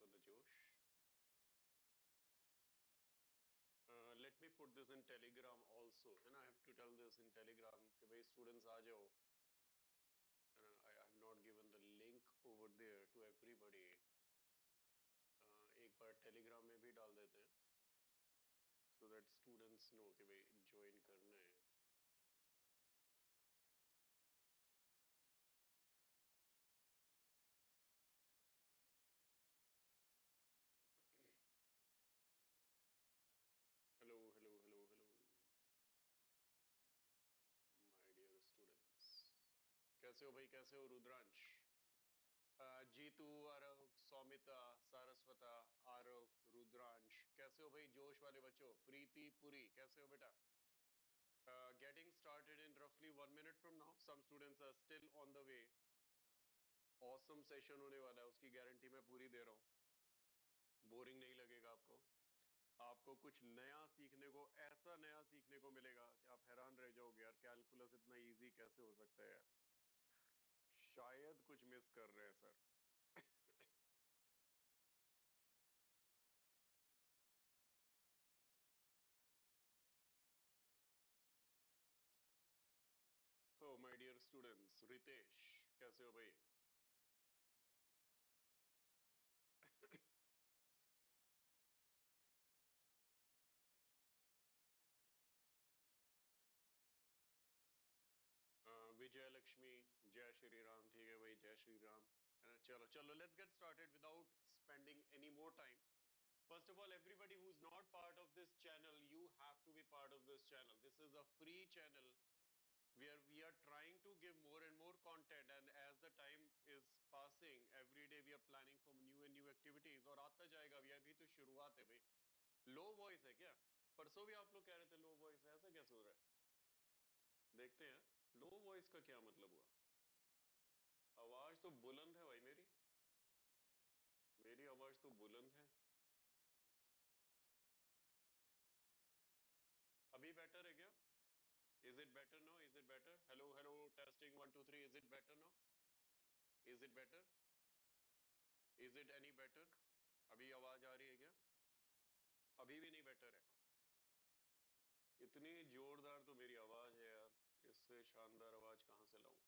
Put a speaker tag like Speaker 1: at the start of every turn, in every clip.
Speaker 1: for the Josh. Let me put this in Telegram also, and I have to tell this in Telegram कि भाई students आ जाओ. And I have not given the link over there to everybody. एक बार Telegram में भी डाल देते हैं, so that students know कि भाई join करना है. Hello, hello, hello, hello, my dear students. कैसे हो भाई? कैसे हो रुद्रांश? जीतू, आरव, सौमिता, सारस्वता, आरव, रुद्रांश, कैसे हो भाई? जोश वाले बच्चों. प्रीति पुरी, कैसे हो बेटा? Getting started in roughly 1 minute from now. Some students are still on the way. Awesome session होने वाला है, उसकी गारंटी मैं पूरी दे रहा हूँ. बोरिंग नहीं लगेगा आपको. आपको कुछ नया सीखने को, ऐसा नया सीखने को मिलेगा कि आप हैरान रह जाओगे यार, कैलकुलस इतना इजी कैसे हो सकता है. शायद कुछ मिस कर रहे हैं sir. Oh my dear students, Ritesh कैसे हो भाई? विजय लक्ष्मी, जय श्री राम. ठीक है भाई, जय श्री राम. चलो चलो, let's get started without spending any more time. First of all, everybody who's not part of this channel, you have to be part of this channel. This is a free channel where we are trying to give more and more content, and as the time is passing, every day we are planning for new and new activities. और आता जाएगा भी, अभी तो शुरुआत है भाई. Low voice है क्या? परसों भी आप लोग कह रहे थे लो वॉइस है, ऐसा कैसे हो रहा है? देखते हैं लो वॉइस का क्या मतलब हुआ. आवाज तो बुलंद है भाई मेरी. मेरी आवाज तो बुलंद है. अभी बेटर है क्या? Is it better no? Is it better? Hello hello, testing 1 2 3. Is it better no? Is it better? Is it any better? अभी आवाज आ रही है क्या? अभी भी नहीं बेटर है? इतनी जोरदार तो मेरी आवाज है यार, इससे शानदार आवाज कहां से लाऊं?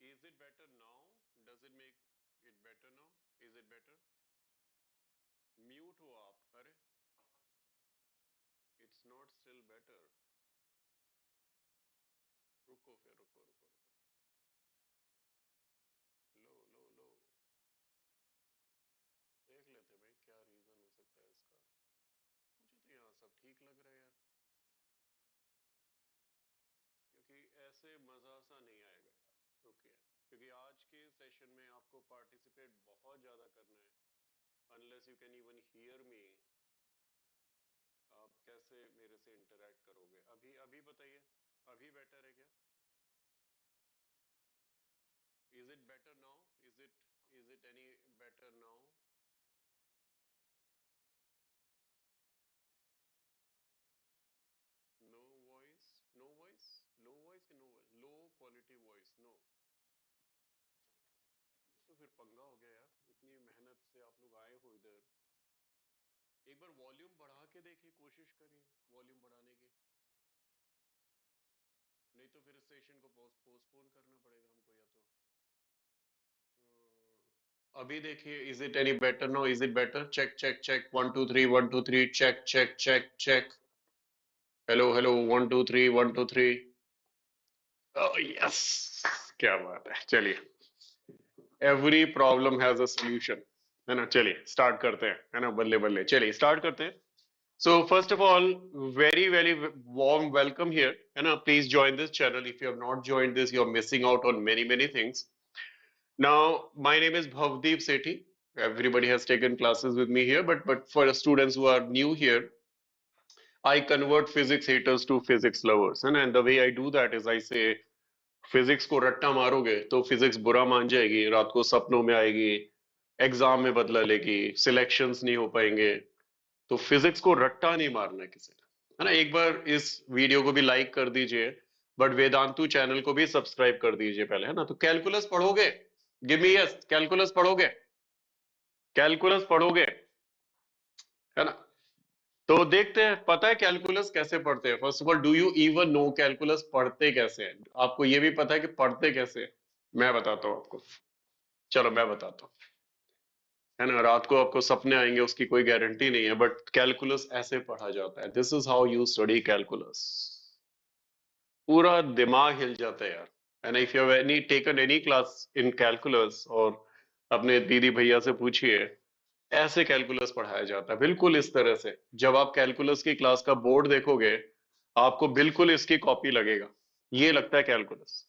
Speaker 1: Is it better now? Does it make it better now? Is it better? Mute हो आप. अरे इट्स नॉट स्टिल बेटर. रुको फिर, रुको रुको रुको. लो लो लो, देख लेते भाई क्या रीजन हो सकता है इसका. मुझे तो यहाँ सब ठीक लग रहा है यार, क्योंकि ऐसे मजा सा नहीं आएगा यार. रुकिए, क्योंकि आज के सेशन में आपको पार्टिसिपेट बहुत ज्यादा करना है. Unless you can even hear me, आप कैसे मेरे से इंटरेक्ट करोगे? अभी अभी बताइए, अभी बेटर है क्या? Is it better now? Is it any better now? No voice? No voice? Low voice कि no voice? Low quality voice? No. तो फिर पंगा हो गया यार, इतनी मेहनत से आप लोग आए हो इधर. एक बार वॉल्यूम बढ़ा के देखिए, कोशिश करिए वॉल्यूम बढ़ाने की. नहीं तो फिर इस सेशन को पोस्टपोन करना पड़ेगा हमको, या तो अभी देखिए. Is it any better no? Is it better? Check check check. 1 2 3, 1 2 3. Check check check check. Hello hello, 1 2 3, 1 2 3. Yes, क्या बात है. चलिए, every problem has a solution, है ना. चलिए स्टार्ट करते हैं, है ना. बल्ले बल्ले, चलिए स्टार्ट करते हैं. So first of all, very very warm welcome here, and please join this channel. If you have not joined this, you're missing out on many things. Now, my name is Bhavdeep Sethi. Everybody has taken classes with me here, but for the students who are new here, I convert physics haters to physics lovers, and the way I do that is I say, physics को रट्टा मारोगे तो physics बुरा मान जाएगी, रात को सपनों में आएगी, एग्जाम में बदला लेगी, सिलेक्शंस नहीं हो पाएंगे. तो फिजिक्स को रट्टा नहीं मारना है किसी ने, है ना. एक बार इस वीडियो को भी लाइक कर दीजिए, बट वेदांतु चैनल को भी सब्सक्राइब कर दीजिए पहले, है ना। तो कैलकुलस पढ़ोगे, गिव मी यस, कैलकुलस पढ़ोगे, कैलकुलस पढ़ोगे, है ना। तो देखते हैं, पता है कैलकुलस कैसे पढ़ते हैं। First of all, do you even know calculus पढ़ते कैसे हैं? आपको ये भी पता है कि पढ़ते कैसे हैं? मैं बताता हूँ आपको, चलो मैं बताता हूँ, है ना। रात को आपको सपने आएंगे उसकी कोई गारंटी नहीं है, बट कैलकुलस ऐसे पढ़ा जाता है। This is how you study calculus. पूरा दिमाग हिल जाता है यार। And if you have any taken any class in calculus, और अपने दीदी भैया से पूछिए, ऐसे कैलकुलस पढ़ाया जाता है, बिल्कुल इस तरह से। जब आप कैलकुलस की क्लास का बोर्ड देखोगे, आपको बिल्कुल इसकी कॉपी लगेगा। ये लगता है कैलकुलस,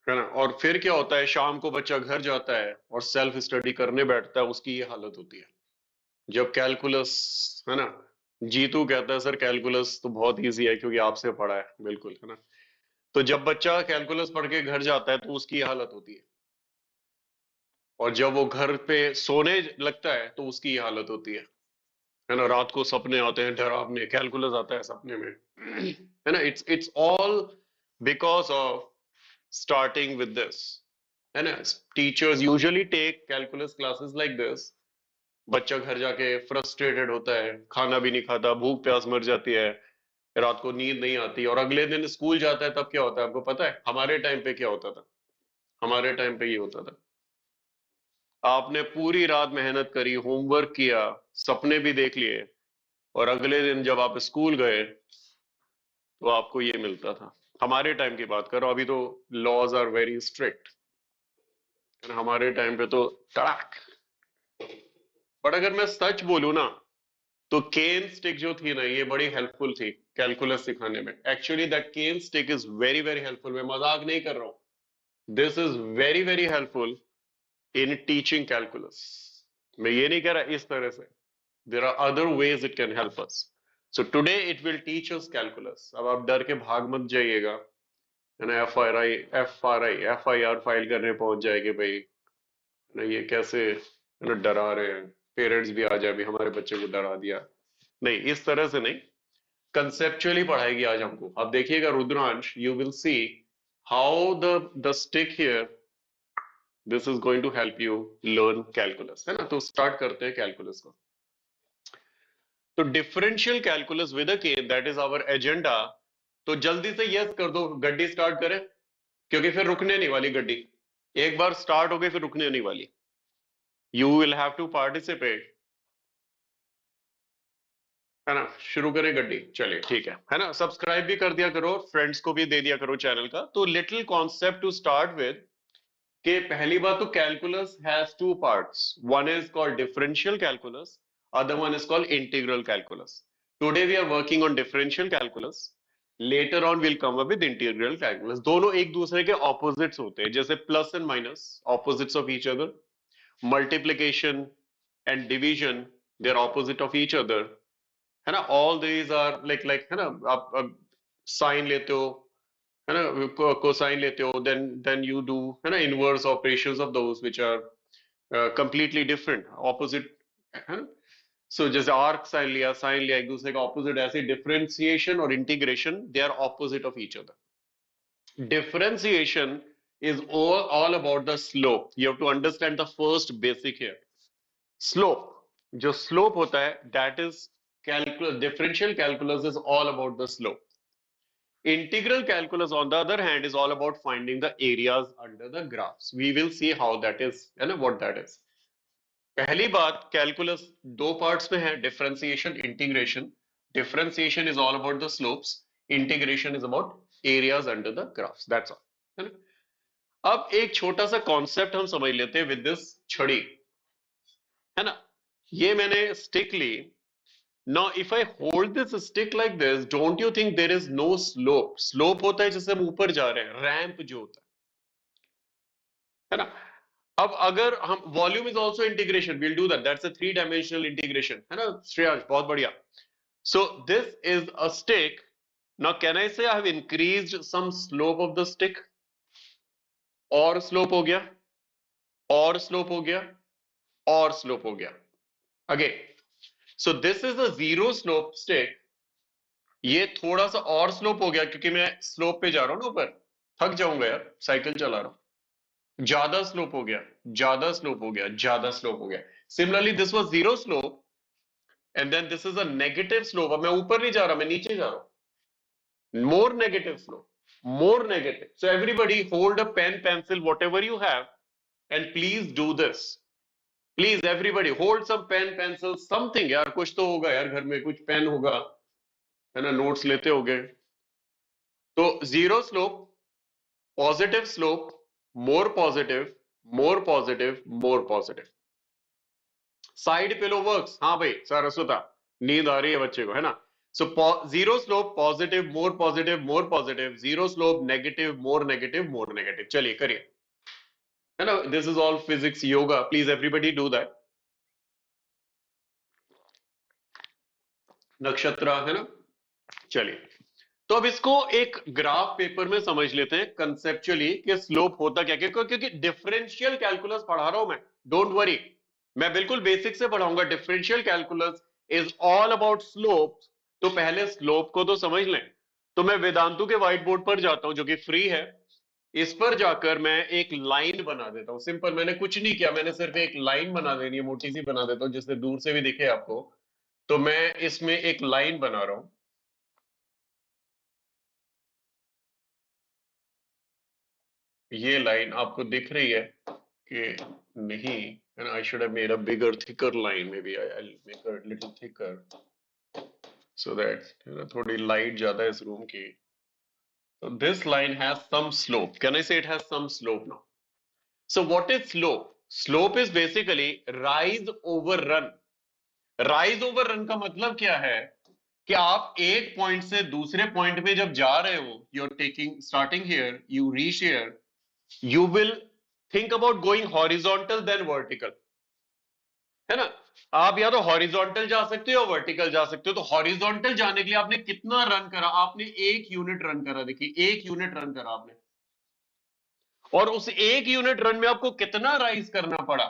Speaker 1: है ना। और फिर क्या होता है, शाम को बच्चा घर जाता है और सेल्फ स्टडी करने बैठता है, उसकी ये हालत होती है। जब कैलकुलस, है ना, जीतू कहता है सर कैलकुलस तो बहुत इजी है क्योंकि आपसे पढ़ा है, बिल्कुल, है ना। तो जब बच्चा कैलकुलस पढ़ के घर जाता है तो उसकी ये हालत होती है, और जब वो घर पे सोने लगता है तो उसकी ये हालत होती है ना। रात को सपने आते हैं डरावने, कैलकुलस आता है सपने में, है ना। It's all because of starting with this, है ना। Teachers usually take calculus classes like this. बच्चा घर जाके फ्रस्ट्रेटेड होता है, खाना भी नहीं खाता, भूख प्यास मर जाती है, रात को नींद नहीं आती, और अगले दिन स्कूल जाता है तब क्या होता है आपको पता है? हमारे टाइम पे क्या होता था? हमारे टाइम पे ये होता था, आपने पूरी रात मेहनत करी, होमवर्क किया, सपने भी देख लिए, और अगले दिन जब आप स्कूल गए तो आपको ये मिलता था। हमारे टाइम की बात करो, अभी तो लॉज आर वेरी स्ट्रिक्ट, हमारे टाइम पे तो तड़ाक। बट अगर मैं सच बोलूं ना, तो केन स्टिक जो थी ना, ये बड़ी हेल्पफुल थी कैलकुलस सिखाने में। Actually that cane stick is very very helpful, मैं मजाक नहीं कर रहा हूं। This is very very helpful in teaching calculus. मैं ये नहीं कह रहा इस तरह से, there are other ways it can help us. So today it will teach us calculus. अब आप डर के भाग मत जाइएगा, है ना। एफ आई आर फाइल करने पहुंच जाएंगे भाई, है ना। ये कैसे, है ना, डरा रहे हैं, पेरेंट्स भी आ जाए भी हमारे बच्चे को डरा दिया। नहीं, इस तरह से नहीं, कंसेप्चुअली पढ़ाएगी आज हमको। अब देखिएगा Rudransh, you will see how the stick here, this is going to help you learn calculus, है ना। तो स्टार्ट करते हैं कैलकुलस को। तो डिफरेंशियल कैलकुलस विद अ के, दैट इज आवर एजेंडा। तो जल्दी से यस कर दो, गड्डी स्टार्ट करें, क्योंकि फिर रुकने नहीं वाली गड्डी। एक बार स्टार्ट हो गई फिर रुकने नहीं वाली। You will have to participate, है ना। शुरू करें गड्डी, चलिए ठीक है ना। सब्सक्राइब भी कर दिया करो, फ्रेंड्स को भी दे दिया करो चैनल का। तो little concept to start with, कि पहली बात तो calculus has two parts, one is called differential calculus, other one is called integral calculus. Today we are working on differential calculus, later on will come up with integral calculus. दोनों एक दूसरे के opposites होते हैं, जैसे plus and minus, opposites of each other. Multiplication and division, they are opposite of each other, है ना। All these are like है ना। आप साइन लेते हो, है ना, कोसाइन लेते हो, देन यू डू, है ना, inverse operations of those which are completely different, opposite, है ना। सो जैसे आर्क साइन लिया, एक दूसरे का ऑपोजिट। ऐसे डिफरेंशिएशन और integration, they are opposite of each other. Differentiation is all about the slope. You have to understand the first basic here. Slope, जो slope होता है, that is calculus. Differential calculus is all about the slope. Integral calculus, on the other hand, is all about finding the areas under the graphs. We will see how that is, है ना, what that is. पहली बात, calculus दो parts में है, differentiation, integration. Differentiation is all about the slopes, integration is about areas under the graphs, that's all, है ना। अब एक छोटा सा कॉन्सेप्ट हम समझ लेते हैं विद दिस छड़ी, है ना। ये मैंने स्टिक ली। Now, if I hold this stick like this, don't you think there is no slope? Slope होता है जैसे हम ऊपर जा रहे हैं, रैंप जो होता है ना। अब अगर हम, volume is also integration, will do that, that's a three dimensional integration, है ना श्रेयांश, बहुत बढ़िया। So this is a stick. Now can I say I have increased some slope of the stick, और स्लोप हो गया, और स्लोप हो गया, और स्लोप हो गया, again. So this is a zero slope stick, ये थोड़ा सा और स्लोप हो गया क्योंकि मैं स्लोप पे जा रहा हूं ना ऊपर, थक जाऊंगा यार, साइकिल चला रहा हूं। ज्यादा स्लोप हो गया, ज्यादा स्लोप हो गया, ज्यादा स्लोप हो गया। Similarly this was zero slope and then this is a negative slope. अब मैं ऊपर नहीं जा रहा, मैं नीचे जा रहा हूं, more negative slope, more negative. So everybody hold a pen, pencil, whatever you have, and please do this. Please everybody hold some pen, pencil, something यार, कुछ तो होगा यार घर में, कुछ पेन होगा, है ना, नोट्स लेते होगे। तो zero slope, positive slope, more positive, more positive, more positive. Side pillow works, हाँ भाई सारस्वता, नींद आ रही है बच्चे को, है ना। So zero slope positive, more positive, more positive, zero slope negative, more negative, more negative. चलिए करिए, है ना। This is all physics yoga, please everybody do that. नक्षत्र, है ना। चलिए, तो अब इसको एक ग्राफ पेपर में समझ लेते हैं कंसेप्चुअली कि स्लोप होता क्या, क्योंकि डिफरेंशियल कैलकुलस पढ़ा रहा हूं मैं, डोंट वरी, मैं बिल्कुल बेसिक से पढ़ाऊंगा। Differential calculus is all about slope. तो पहले स्लोप को तो समझ लें। तो मैं वेदांतु के व्हाइट बोर्ड पर जाता हूं जो कि फ्री है, इस पर जाकर मैं एक लाइन बना देता हूं। सिंपल, मैंने कुछ नहीं किया, मैंने सिर्फ एक लाइन बना देनी है, मोटी सी बना देता हूं जिससे दूर से भी दिखे आपको। तो मैं इसमें एक लाइन बना रहा हूं, ये लाइन आपको दिख रही है कि नहीं, and I should have made a bigger thicker line, maybe I'll make a little thicker so that थोड़ी लाइट ज्यादा है इस रूम की। So this line has some slope, can I say it has some slope now? So what is slope? Slope is basically rise over run। Rise over run का मतलब क्या है कि आप एक पॉइंट से दूसरे पॉइंट में जब जा रहे हो, you are taking starting here, you reach here, you will think about going horizontal then vertical, है ना। आप या तो हॉरिजॉन्टल जा सकते हो या वर्टिकल जा सकते हो। तो हॉरिजॉन्टल जाने के लिए आपने कितना रन करा, आपने एक यूनिट रन करा, देखिए एक यूनिट रन करा आपने, और उस एक यूनिट रन में आपको कितना राइज करना पड़ा,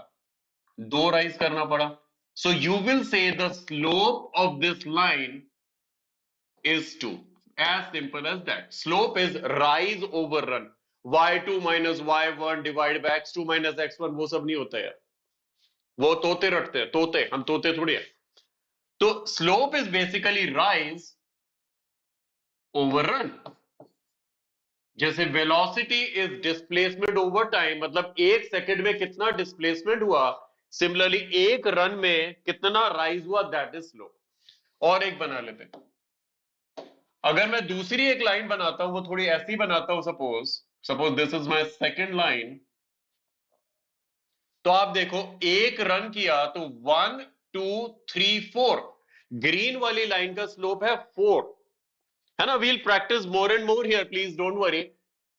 Speaker 1: दो राइज करना पड़ा। सो यू विल से the slope of this line is 2, as simple as that. Slope is rise over run, y2 minus y1 divided by x2 minus x1, वो सब नहीं होता यार, वो तोते रटते हैं, तोते, हम तोते थोड़ी है। तो slope is basically rise over run. जैसे velocity is displacement over time, मतलब एक सेकंड में कितना डिस्प्लेसमेंट हुआ, सिमिलरली एक रन में कितना राइज हुआ, दैट इज स्लोप। और एक बना लेते हैं, अगर मैं दूसरी एक लाइन बनाता हूं, वो थोड़ी ऐसी बनाता हूं, suppose suppose this is my second line. तो आप देखो, एक रन किया तो 1 2 3 4, ग्रीन वाली लाइन का स्लोप है 4, है ना। We'll practice more and more here, please don't worry,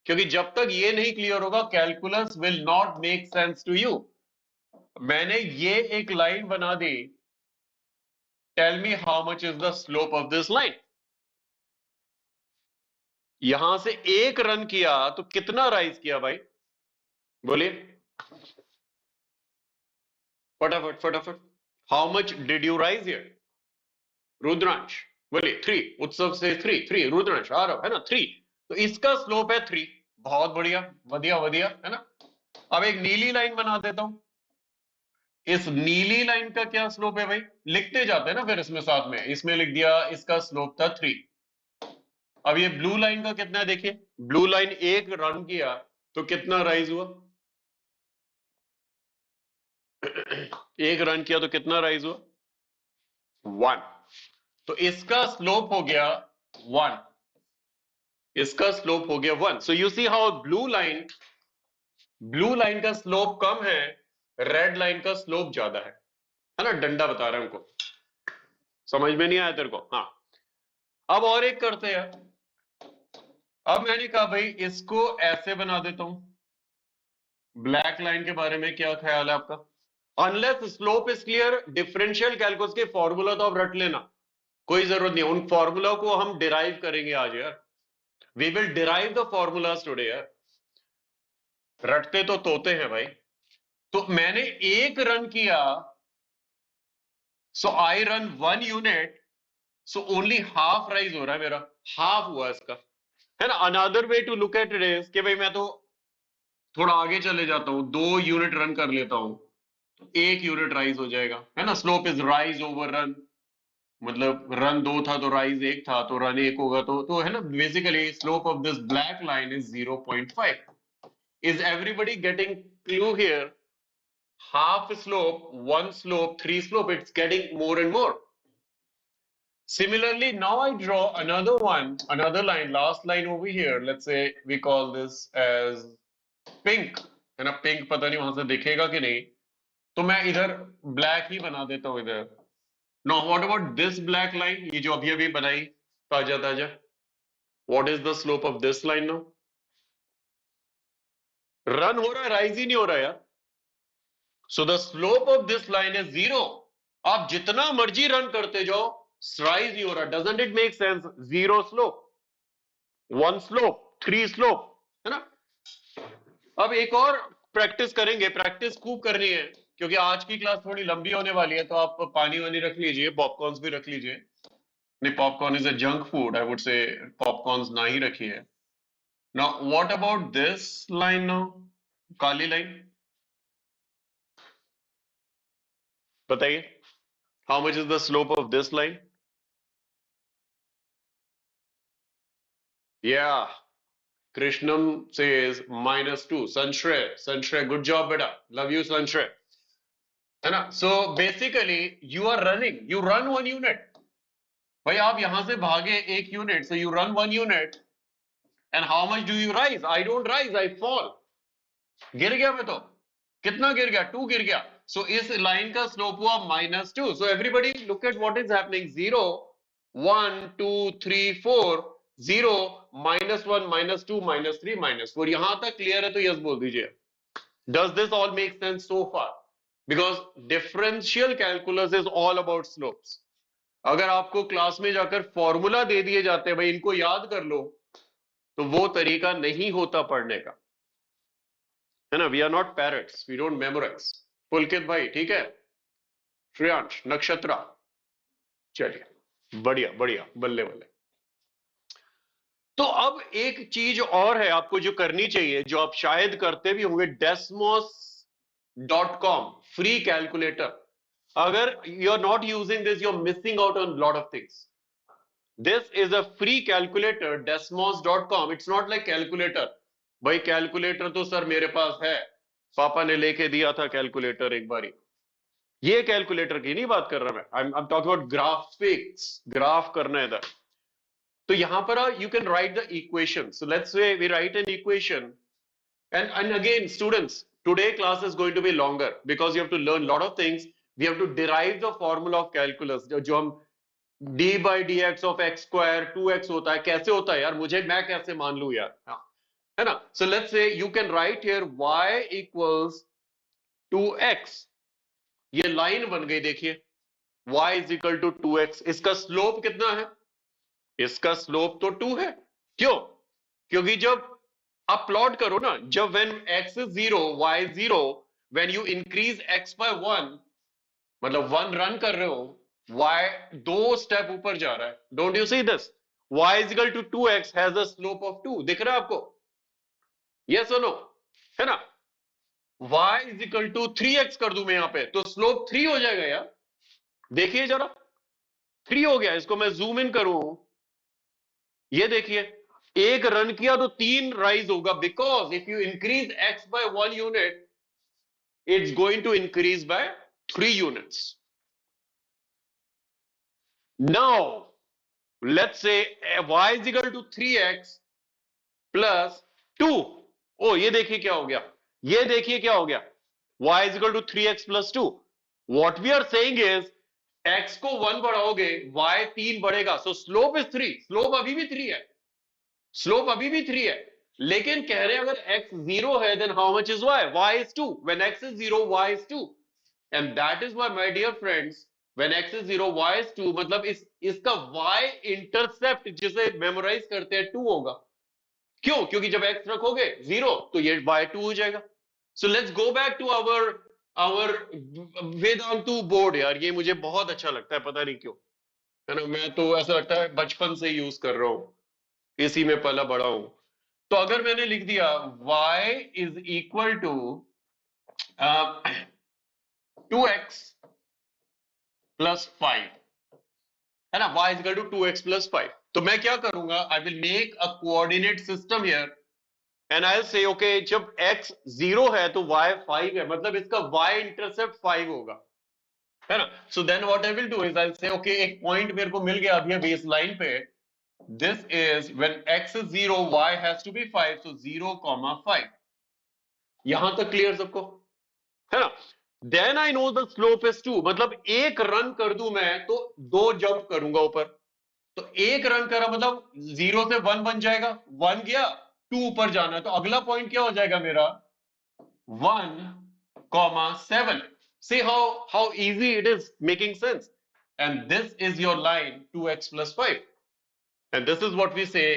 Speaker 1: क्योंकि जब तक ये नहीं क्लियर होगा, calculus will not make sense to you. मैंने ये एक लाइन बना दी, tell me how much is the slope of this line. यहां से एक रन किया तो कितना राइज किया भाई, बोलिए फटाफट फटाफट। How much did you rise here, Rudransh बोलिए। 3, उत्सव से 3 3, रुद्रांश आ रहा है ना 3। तो इसका स्लोप है 3, बहुत बढ़िया, वधिया वधिया, है ना। अब एक नीली लाइन बना देता हूं, इस नीली लाइन का क्या स्लोप है भाई, लिखते जाते हैं ना फिर इसमें साथ में, इसमें लिख दिया इसका स्लोप था 3। अब ये ब्लू लाइन का कितना है देखिए, ब्लू लाइन एक रन किया तो कितना राइज हुआ, एक रन किया तो कितना राइज हुआ, 1। तो इसका स्लोप हो गया 1, इसका स्लोप हो गया 1। सो you see how blue line का स्लोप कम है, रेड लाइन का स्लोप ज्यादा है ना। डंडा बता रहा है उनको, समझ में नहीं आया तेरे को, हाँ। अब और एक करते हैं। अब मैंने कहा भाई इसको ऐसे बना देता हूं, ब्लैक लाइन के बारे में क्या ख्याल है आपका। Unless slope is clear, differential calculus के फॉर्मूला तो आप रट लेना, कोई जरूरत नहीं, उन फॉर्मूला को हम डिराइव करेंगे आज यार। We will derive the formulas today यार, रटते तो तोते हैं भाई। तो मैंने एक रन किया, so I run 1 unit, so only half rise हो रहा है मेरा, हाफ हुआ इसका, है ना। Another way to look at it is कि भाई मैं तो थोड़ा आगे चले जाता हूं, 2 यूनिट रन कर लेता हूं, 1 यूनिट राइज हो जाएगा, है ना। Slope is rise over run, मतलब रन 2 था तो राइज 1 था, तो रन 1 होगा तो है ना। Basically slope of this black line is 0.5. Is everybody getting clue here? Half slope, 1 slope, 3 slope, it's getting more and more. Similarly, now I draw another one, another line, last line over here. Let's say we call this as pink, है ना। pink पता नहीं वहां से दिखेगा कि नहीं, तो मैं इधर black ही बना देता हूं इधर। Now what about this black line, ये जो अभी अभी बनाई ताजा ताजा, what is the slope of this line now? Run हो रहा है, राइज ही नहीं हो रहा यार। So the slope of this line is 0. आप जितना मर्जी रन करते जाओ, राइज नहीं हो रहा। Doesn't it make sense? 0 slope, 1 slope, 3 slope, है ना। अब एक और प्रैक्टिस करेंगे, प्रैक्टिस खूब करनी है क्योंकि आज की क्लास थोड़ी लंबी होने वाली है, तो आप पानी वानी रख लीजिए, पॉपकॉर्न्स भी रख लीजिए। नहीं, popcorn is a junk food, I would say popcorns ना ही रखिए। Now what about this line now, काली लाइन, बताइए, how much is the slope of this line? या Krishnam says -2. Sanshray, good job, beta. Love you, Sanshray. है ना। So basically, you are running. You run 1 unit. भाई आप यहां से भागे 1 unit, so you run 1 unit. And how much do you rise? I don't rise, I fall. गिर गया मैं तो। कितना गिर गया? 2 गिर गया। So इस लाइन का स्लोप हुआ -2. So everybody look at what is happening. 0, 1, 2, 3, 4, 0, -1, -2, -3, -4. यहां तक क्लियर है तो यस बोल दीजिए। Does this all make sense so far? Because differential calculus is all about slopes. अगर आपको क्लास में जाकर फॉर्मूला दे दिए जाते हैं, भाई इनको याद कर लो, तो वो तरीका नहीं होता पढ़ने का, है ना। We are not parrots, we don't memorise. Pulkit भाई ठीक है, श्रेयांश, नक्षत्रा, चलिए बढ़िया बढ़िया, बल्ले बल्ले। तो अब एक चीज और है आपको जो करनी चाहिए, जो आप शायद करते भी होंगे, desmos.com फ्री कैलकुलेटर। अगर you are not using this, you are missing out on lot of things. This is a free calculator, desmos.com. It's not like calculator, भाई कैलकुलेटर तो सर मेरे पास है, पापा ने लेके दिया था कैलकुलेटर एक बारी। ये कैलकुलेटर की नहीं बात कर रहा मैं, I am talking about graphics, graph करना है इधर। तो यहां पर you can write the equation. So let's say we write an equation, and again students, today class is going to be longer because you have to learn lot of things. We have to derive the formula of calculus, जो हम d by dx of x square 2x होता है, कैसे होता है यार, मुझे मैं कैसे मान लूं यार, है ना। So let's say you can write here y equals 2x, ये लाइन बन गई देखिए, y is equal to 2x। इसका स्लोप कितना है? इसका स्लोप तो 2 है। क्यों? क्योंकि जब आप प्लॉट करो ना, जब when x is 0, y is 0, when you increase x by 1, मतलब 1 रन कर रहे हो, y 2 स्टेप ऊपर जा रहा है। Don't you see this? y is equal to 2x has a slope of 2, दिख रहा है आपको? यस और नो, है ना। y is equal to 3x कर दूं मैं यहां पे, तो स्लोप 3 हो जाएगा यार। देखिए जरा, 3 हो गया। इसको मैं जूम इन करूं, ये देखिए, एक रन किया तो 3 राइज होगा, because if you increase x by 1 unit, it's going to increase by 3 units. Now let's say y is equal to 3x plus 2. ओ ये देखिए क्या हो गया, ये देखिए क्या हो गया, y is equal to 3x plus 2. What we are saying is x को 1 बढ़ाओगे, y 3 बढ़ेगा, so slope is 3. स्लोप अभी भी 3 है, स्लोप अभी भी 3 है, लेकिन कह रहे हैं अगर x 0 है, then how much is y? y is 2. When x is 0, y is 2. And that is why my dear friends, when x is 0, y is 2, मतलब इसका y इंटरसेप्ट जिसे मेमोराइज करते हैं 2 होगा। क्यों? क्योंकि जब x रखोगे 0 तो ये y 2 हो जाएगा। So let's go back to our Vedantu board. यार ये मुझे बहुत अच्छा लगता है, पता नहीं क्यों। है ना, मैं तो ऐसा लगता है बचपन से यूज कर रहा हूं, इसी में पला बड़ा हूं। तो अगर मैंने लिख दिया y is equal to 2x plus 5, है ना, y is equal to 2x plus 5, तो मैं क्या करूंगा, I will make a coordinate system here and I will say okay, जब x 0 है तो y 5 है, मतलब इसका y इंटरसेप्ट 5 होगा, है ना। So then what I will do is I will say okay, एक पॉइंट मेरे को मिल गया अभी बेस लाइन पे, this is when x is 0 y has to be 5, so 0,5। यहां तक क्लियर सबको, है ना। Then I know the slope is 2, मतलब एक रन कर दूं मैं तो 2 जंप करूंगा ऊपर, तो एक रन करा मतलब 0 से 1 बन जाएगा, 1 गया 2 ऊपर जाना है, तो अगला पॉइंट क्या हो जाएगा मेरा 1,7। See how easy it is, making sense? And this is your line 2x plus 5. And this is what we say,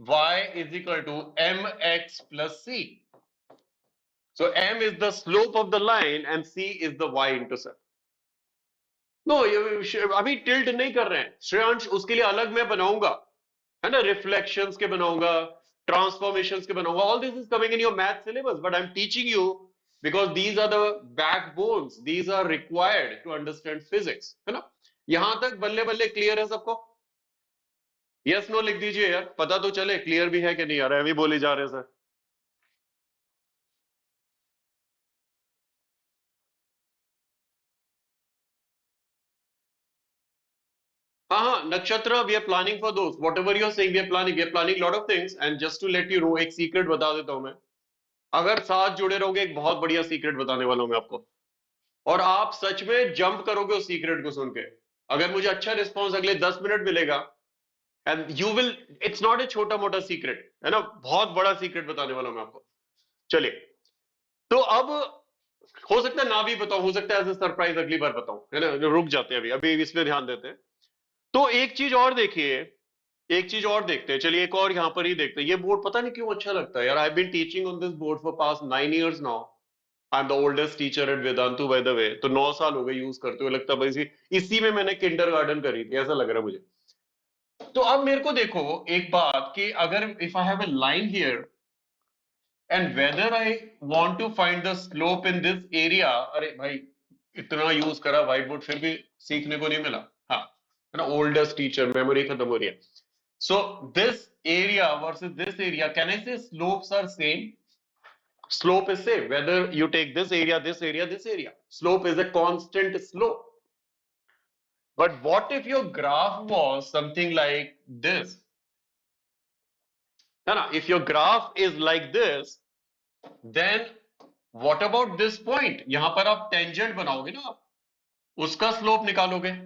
Speaker 1: y is equal to mx plus c. So m is the slope of the line and c is the y-intercept. No, अभी tilt नहीं कर रहे हैं श्रेयांश, उसके लिए अलग मैं बनाऊंगा, है ना, रिफ्लेक्शंस के बनाऊंगा, ट्रांसफॉर्मेशंस के बनाऊंगा, all this is coming in your math syllabus, but I am teaching you because these are the backbones, these are required to understand physics, है ना। यहां तक बल्ले बल्ले क्लियर है सबको? यस नो लिख दीजिए यार, पता तो चले क्लियर भी है कि नहीं, आ रहा है अभी बोले जा रहे हैं सर। हाँ हाँ, Nakshatra, we are planning for दोस्त, whatever you are saying, we are planning lot of things, and just to let you know, एक सीक्रेट बता देता हूं मैं, अगर साथ जुड़े रहोगे एक बहुत बढ़िया सीक्रेट बताने वाला हूं मैं आपको, और आप सच में जंप करोगे उस सीक्रेट को सुन के, अगर मुझे अच्छा रिस्पॉन्स अगले 10 मिनट मिलेगा, and you will, it's not a छोटा मोटा सीक्रेट, है ना, बहुत बड़ा सीक्रेट बताने वाला हूं मैं आपको। चलिए, तो अब हो सकता है ना भी बताऊं, हो सकता है एज ए सरप्राइज अगली बार बताऊं, है ना, रुक जाते हैं अभी, अभी इसमें ध्यान देते हैं। तो एक चीज और देखिए, एक चीज और देखते हैं, चलिए एक और यहां पर ही देखते हैं, ये बोर्ड पता नहीं क्यों अच्छा लगता है यार, I been teaching on this board for past 9 years now, I am the oldest teacher at Vedantu by the way, तो 9 साल हो गए यूज करते हुए, लगता है भाई इसी में मैंने किंडरगार्टन करी थी, ऐसा लग रहा है मुझे। तो अब मेरे को देखो एक बात कि अगर if I have a line here and whether I want to find the slope in this area, अरे भाई इतना यूज करा व्हाइट बोर्ड फिर भी सीखने को नहीं मिला, हाँ, है ना, ओल्डेस्ट टीचर, मेमोरी खत्म हो रही है। So this area versus this area, can I say slopes are same? Slope is same whether you take this area, this area, this area. Slope is a constant slope. But what if your graph was something like this? Now, if your graph is like this, then what about this point? यहाँ पर आप tangent बनाओगे ना, उसका slope निकालोगे,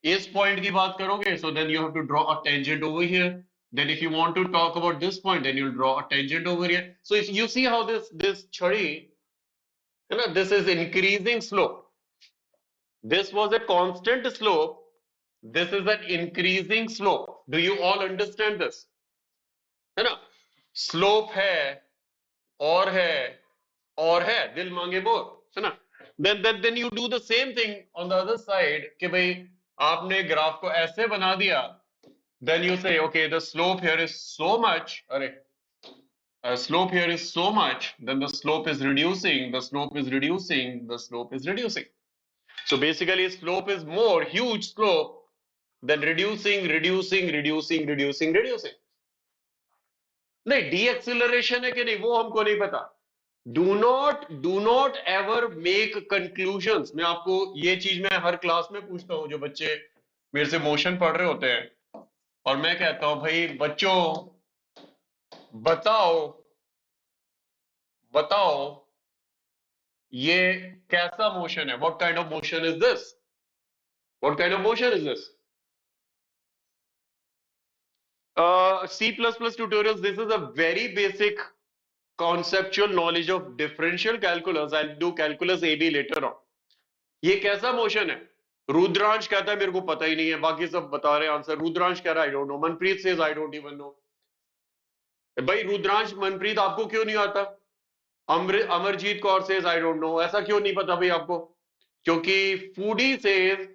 Speaker 1: इस point की बात करोगे, so then you have to draw a tangent over here. Then if you want to talk about this point, then you'll draw a tangent over here. So if you see how this chhari, you know, this is increasing slope, this was a constant slope, this is an increasing slope, do you all understand this, है ना, slope है और है, दिल मांगे मोर, है ना। then you do the same thing on the other side कि भाई आपने ग्राफ को ऐसे बना दिया, then you say okay, the slope here is so much, अरे slope here is so much, then the slope is reducing, the slope is reducing, the slope is reducing. So basically slope is more, huge slope, than reducing, reducing, reducing, reducing, reducing. नहीं, डीएक्सिलरेशन है कि नहीं वो हमको नहीं पता। Do not ever make conclusions. मैं आपको ये चीज मैं हर क्लास में पूछता हूं, जो बच्चे मेरे से मोशन पढ़ रहे होते हैं, और मैं कहता हूं भाई बच्चों बताओ बताओ ये कैसा मोशन है, what kind of motion is this, what kind of motion is this. C++ tutorials, this is a very basic conceptual knowledge of differential calculus. I'll do calculus AB later on. ये कैसा motion है? रुद्रांश कहता है मेरे को पता ही नहीं है, बाकी सब बता रहे हैं आंसर। रुद्रांश कह रहा है आई don't no, Manpreet says I don't even know. भाई रुद्रांश मनप्रीत आपको क्यों नहीं आता? Amarjeet Kaur says I don't no, ऐसा क्यों नहीं पता भाई आपको? क्योंकि फूडी सेज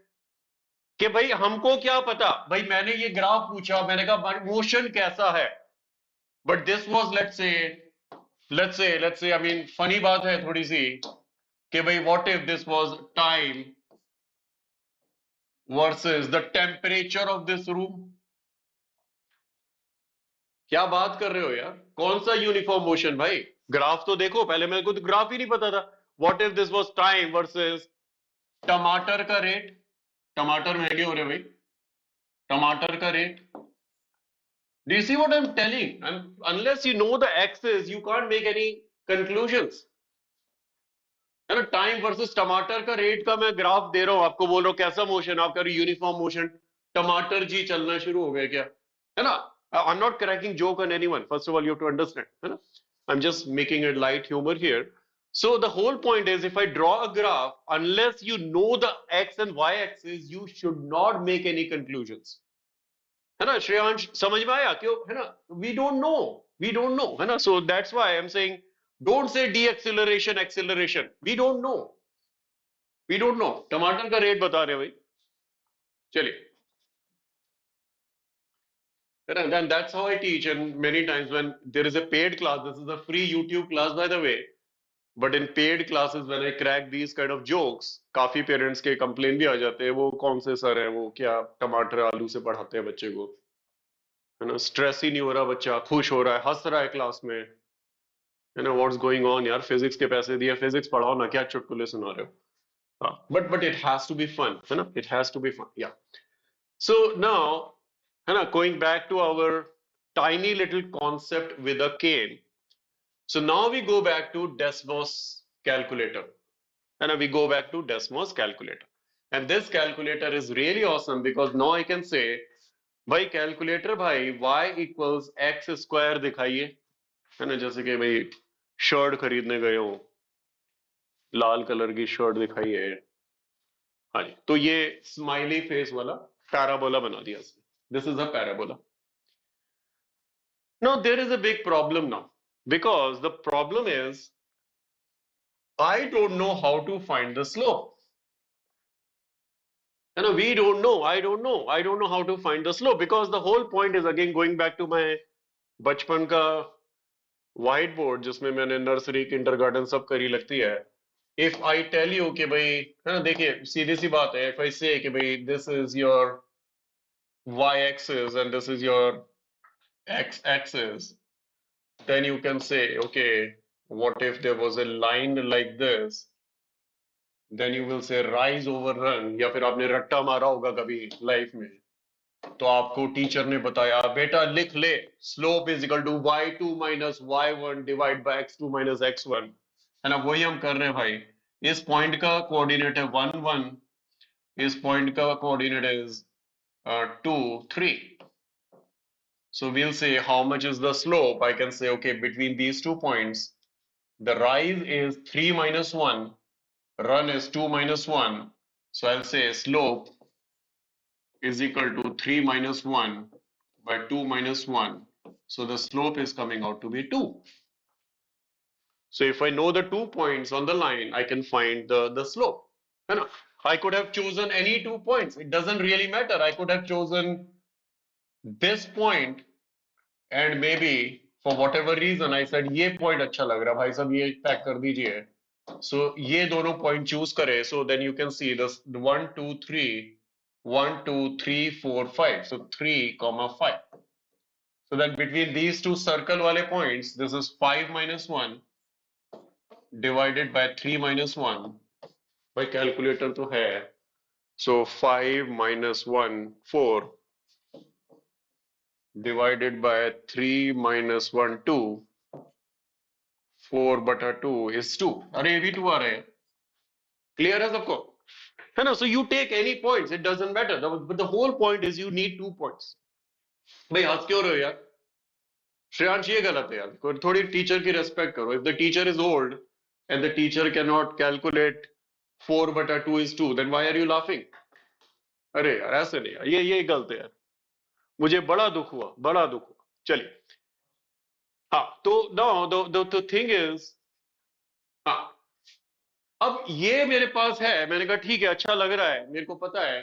Speaker 1: कि भाई हमको क्या पता, भाई मैंने ये ग्राफ पूछा, मैंने कहा मोशन कैसा है, but this was let's say I mean funny बात है थोड़ी सी कि भाई what if this was time versus the temperature of this room. क्या बात कर रहे हो यार, कौन सा यूनिफॉर्म मोशन भाई, ग्राफ तो देखो पहले, मेरे को तो ग्राफ ही नहीं पता था। What if this was time versus टमाटर का रेट, टमाटर महंगे हो रहे भाई, टमाटर का rate. Do you see what I'm telling? Unless you know the axis, you can't make any conclusions. है ना, टाइम वर्सेस टमाटर का रेट का मैं ग्राफ दे रहा हूं आपको, बोल रहा हूं कैसा मोशन, आप कह रहे यूनिफॉर्म मोशन, टमाटर जी चलना शुरू हो गया क्या, है ना। I am not cracking joke on anyone, first of all you have to understand, है ना, I am just making it light humour here. So the whole point is, if I draw a graph, unless you know the x and y axis, you should not make any conclusions. है ना श्रेयांश, समझ में आया क्यों, है ना, we don't know है ना, so that's why I am saying don't say d acceleration acceleration, we don't know टमाटर का रेट बता रहे हैं भाई, चलिए, है ना, then that's how I teach, and many times when there is a paid class, this is a free YouTube class by the way, but in paid classes when I crack these kind of jokes, काफी parents के complain भी आ जाते हैं, वो कौन से sir है, वो क्या टमाटर आलू से पढ़ाते हैं बच्चे को, है ना, स्ट्रेस ही नहीं हो रहा, बच्चा खुश हो रहा है, हंस रहा है क्लास में, है ना, व्हाट्स गोइंग ऑन यार, फिजिक्स के पैसे दिए, फिजिक्स पढ़ाओ ना, क्या चुटकुले सुना रहे हो, हाँ, but it has to be fun, है ना, it has to be fun, या सो नाउ, है ना, going back to our tiny little concept with a cane. So now we go back to Desmos calculator, and we go back to Desmos calculator, and this calculator is really awesome because now I can say भाई calculator भाई y equals x square दिखाइए, है ना, जैसे कि भाई shirt खरीदने गए हो, लाल कलर की शर्ट दिखाई है, हाँ जी, तो ये स्माइली फेस वाला पैराबोला बना दिया, this is a parabola. Now there is a big problem now, because the problem is I don't know how to find the slope, है ना, we don't know, I don't know how to find the slope, because the whole point is again going back to my बचपन का white board जिसमें मैंने nursery kindergarten सब करी लगती है। इफ आई टेल यू कि भाई, है ना, देखिए सीधी सी बात है, इफ आई से कि भाई this is your y axis and this is your x axis, then you can say okay, what if there was a line like this, then you will say rise over run, या फिर आपने रट्टा मारा होगा कभी life में, तो आपको टीचर ने बताया बेटा लिख ले, slope is equal to y2 minus y1 divide by x2 minus x1, है ना, वही हम कर रहे हैं भाई। इस पॉइंट का कोऑर्डिनेट है 1 1, इस पॉइंट का coordinate is 2 3, so we'll say how much is the slope, I can say okay, between these 2 points the rise is 3 minus 1, run is 2 minus 1, so I'll say slope is equal to 3 minus 1 by 2 minus 1. So the slope is coming out to be 2. So if I know the 2 points on the line, I can find the slope. I could have chosen any 2 points. It doesn't really matter. I could have chosen this point and maybe for whatever reason I said ये point अच्छा लग रहा है भाई साहब, ये pack कर दीजिए. So ये दोनों point choose करे. So then you can see this 1 2 3 1 2 3 4 5. So 3 comma 5. So then between these two circle wale points, this is 5 minus 1 divided by 3 minus 1. By calculator to hai. So 5 minus 1, 4 divided by 3 minus 1, 2. 4 बटा 2 is 2. अरे ये भी 2 आ रहे हैं. Clear है सबको? है ना? So you take any points, it doesn't matter. But the whole point is you need 2 points. भाई हंस क्यों रहे हो यार? श्रेयांश ये गलत है यार, थोड़ी टीचर की रेस्पेक्ट करो. If the teacher is old and the teacher can not calculate 4 बटा 2 is 2, then why are you laughing? अरे यार ऐसे नहीं यार, ये गलत है यार, मुझे बड़ा दुख हुआ, बड़ा दुख हुआ. चलिए, हाँ, तो नाउ द थिंग इज, हाँ, अब ये मेरे पास है, मैंने कहा ठीक है, अच्छा लग रहा है, मेरे को पता है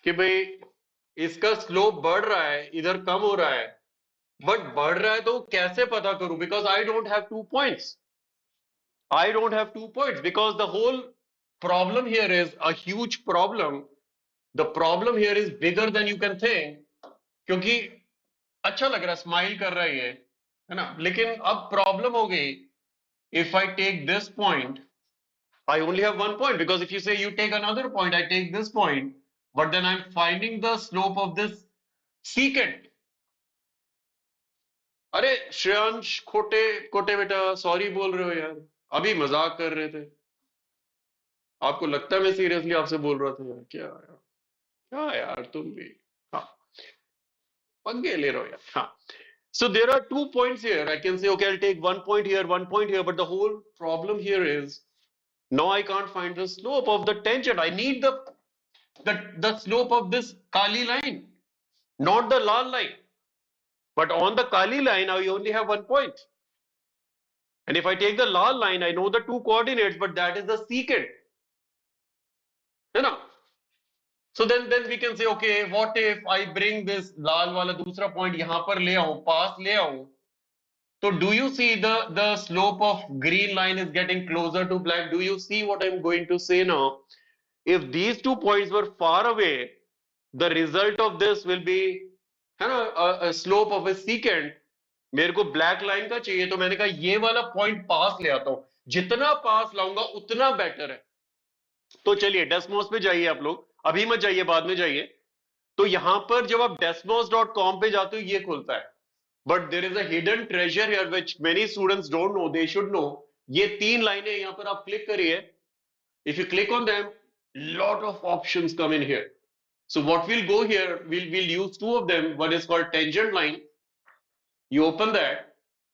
Speaker 1: कि भाई इसका स्लोप बढ़ रहा है, इधर कम हो रहा है, बट बढ़ रहा है तो कैसे पता करूं? Because I don't have 2 points, I don't have 2 points because the whole problem here is a huge problem. The problem here is bigger than you can think. क्योंकि अच्छा लग रहा है, स्माइल कर रहा है ये, है ना, लेकिन अब प्रॉब्लम हो गई. If I take this point, I only have 1 point, because if you say you take another point, I take this point, but then I'm finding the slope of this secant. अरे श्रेयांश, खोटे खोटे बेटा, sorry बोल रहे हो यार, अभी मजाक कर रहे थे. आपको लगता है मैं सीरियसली आपसे बोल रहा था यार? क्या यार तुम भी. हाँ, पंगे ले रहे हो यार. हाँ. So there are 2 points here. I can say, okay, I'll take 1 point here, 1 point here, but the whole problem here is now I can't find the slope of the tangent. I need the slope of this Kali line, not the Lal line. But on the Kali line, I only have 1 point. And if I take the Lal line, I know the two coordinates, but that is the secant. You know? So then we can say, okay, what if I bring this लाल वाला दूसरा point यहाँ पर ले आऊं, पास ले आऊं, तो do you see the slope of green line is getting closer to black? Do you see what I'm going to say now? If these 2 points were far away, the result of this will be, है ना, a slope of a secant. मेरे को black line का चाहिए, तो मैंने कहा ये वाला पॉइंट पास ले आता हूं, जितना पास लाऊंगा उतना बेटर है. तो चलिए डेस्मोस पे जाइए आप लोग, अभी मत जाइए, बाद में जाइए. तो यहां पर जब आप desmos.com पे जाते हो ये खुलता है, but there is a hidden treasure here which many students don't know, they should know. ये 3 लाइनें यहां पर आप क्लिक करिए. If you click on them, lot of options come in here. So what we'll go here, we'll use 2 of them. One is called tangent line. You open that,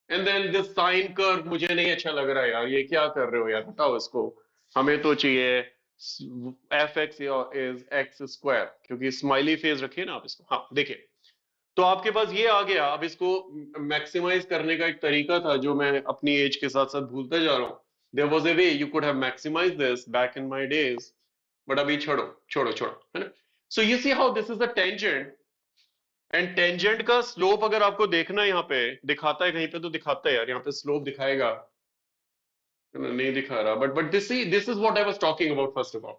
Speaker 1: and then this sine curve मुझे नहीं अच्छा लग रहा है यार, ये क्या कर रहे हो यार, बताओ इसको. हमें तो चाहिए fx is x square, क्योंकि स्माइली फेस रखिए ना आप इसको. हाँ देखिए, तो आपके पास ये आ गया. अब इसको मैक्सिमाइज करने का एक तरीका था जो मैं अपनी एज के साथ साथ भूलता जा रहा हूँ. There was a way you could have maximise this back in my days, but अभी छोड़ो छोड़ो छोड़ो, है ना. So you see how this is the tangent, and tangent का स्लोप अगर आपको देखना है, यहाँ पे दिखाता है, कहीं पे तो दिखाता है यार, यहाँ पे स्लोप दिखाएगा, नहीं दिखा रहा, but this is what I was talking about first of all,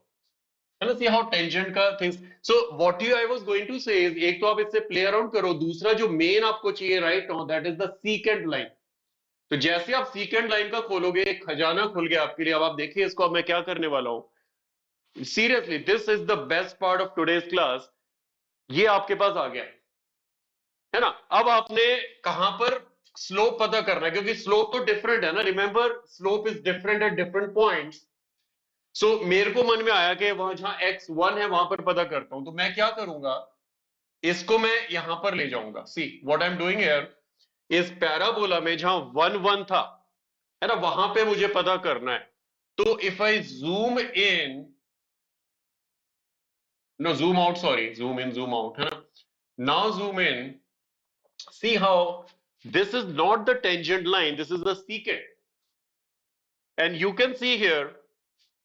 Speaker 1: है ना. सी हाउ टेंजेंट का things. So what you I was going to say is, एक तो आप इससे प्ले अराउंड करो, दूसरा जो मेन आपको चाहिए right now, that is the secant line. तो जैसे आप सीकेंट लाइन का खोलोगे, एक खजाना खुल गया आपके लिए. अब आप देखिए इसको, अब मैं क्या करने वाला हूं. Seriously this is the best part of today's class. ये आपके पास आ गया, है ना. अब आपने कहां पर स्लोप पता करना है, क्योंकि स्लोप तो डिफरेंट है ना. Remember, slope is different at different points. So मेरे को मन में आया कि वहां जहां x1 है वहां पर पता करता हूं. तो मैं क्या करूंगा, इसको मैं यहां पर ले जाऊंगा. See what I am doing here, इस पैराबोला में जहां 1 1 था, है ना, वहां पे मुझे पता करना है. तो if I zoom in, know Zoom out, sorry, zoom in zoom out, है ना. Now zoom in, see how this is not the tangent line, this is the secant, and you can see here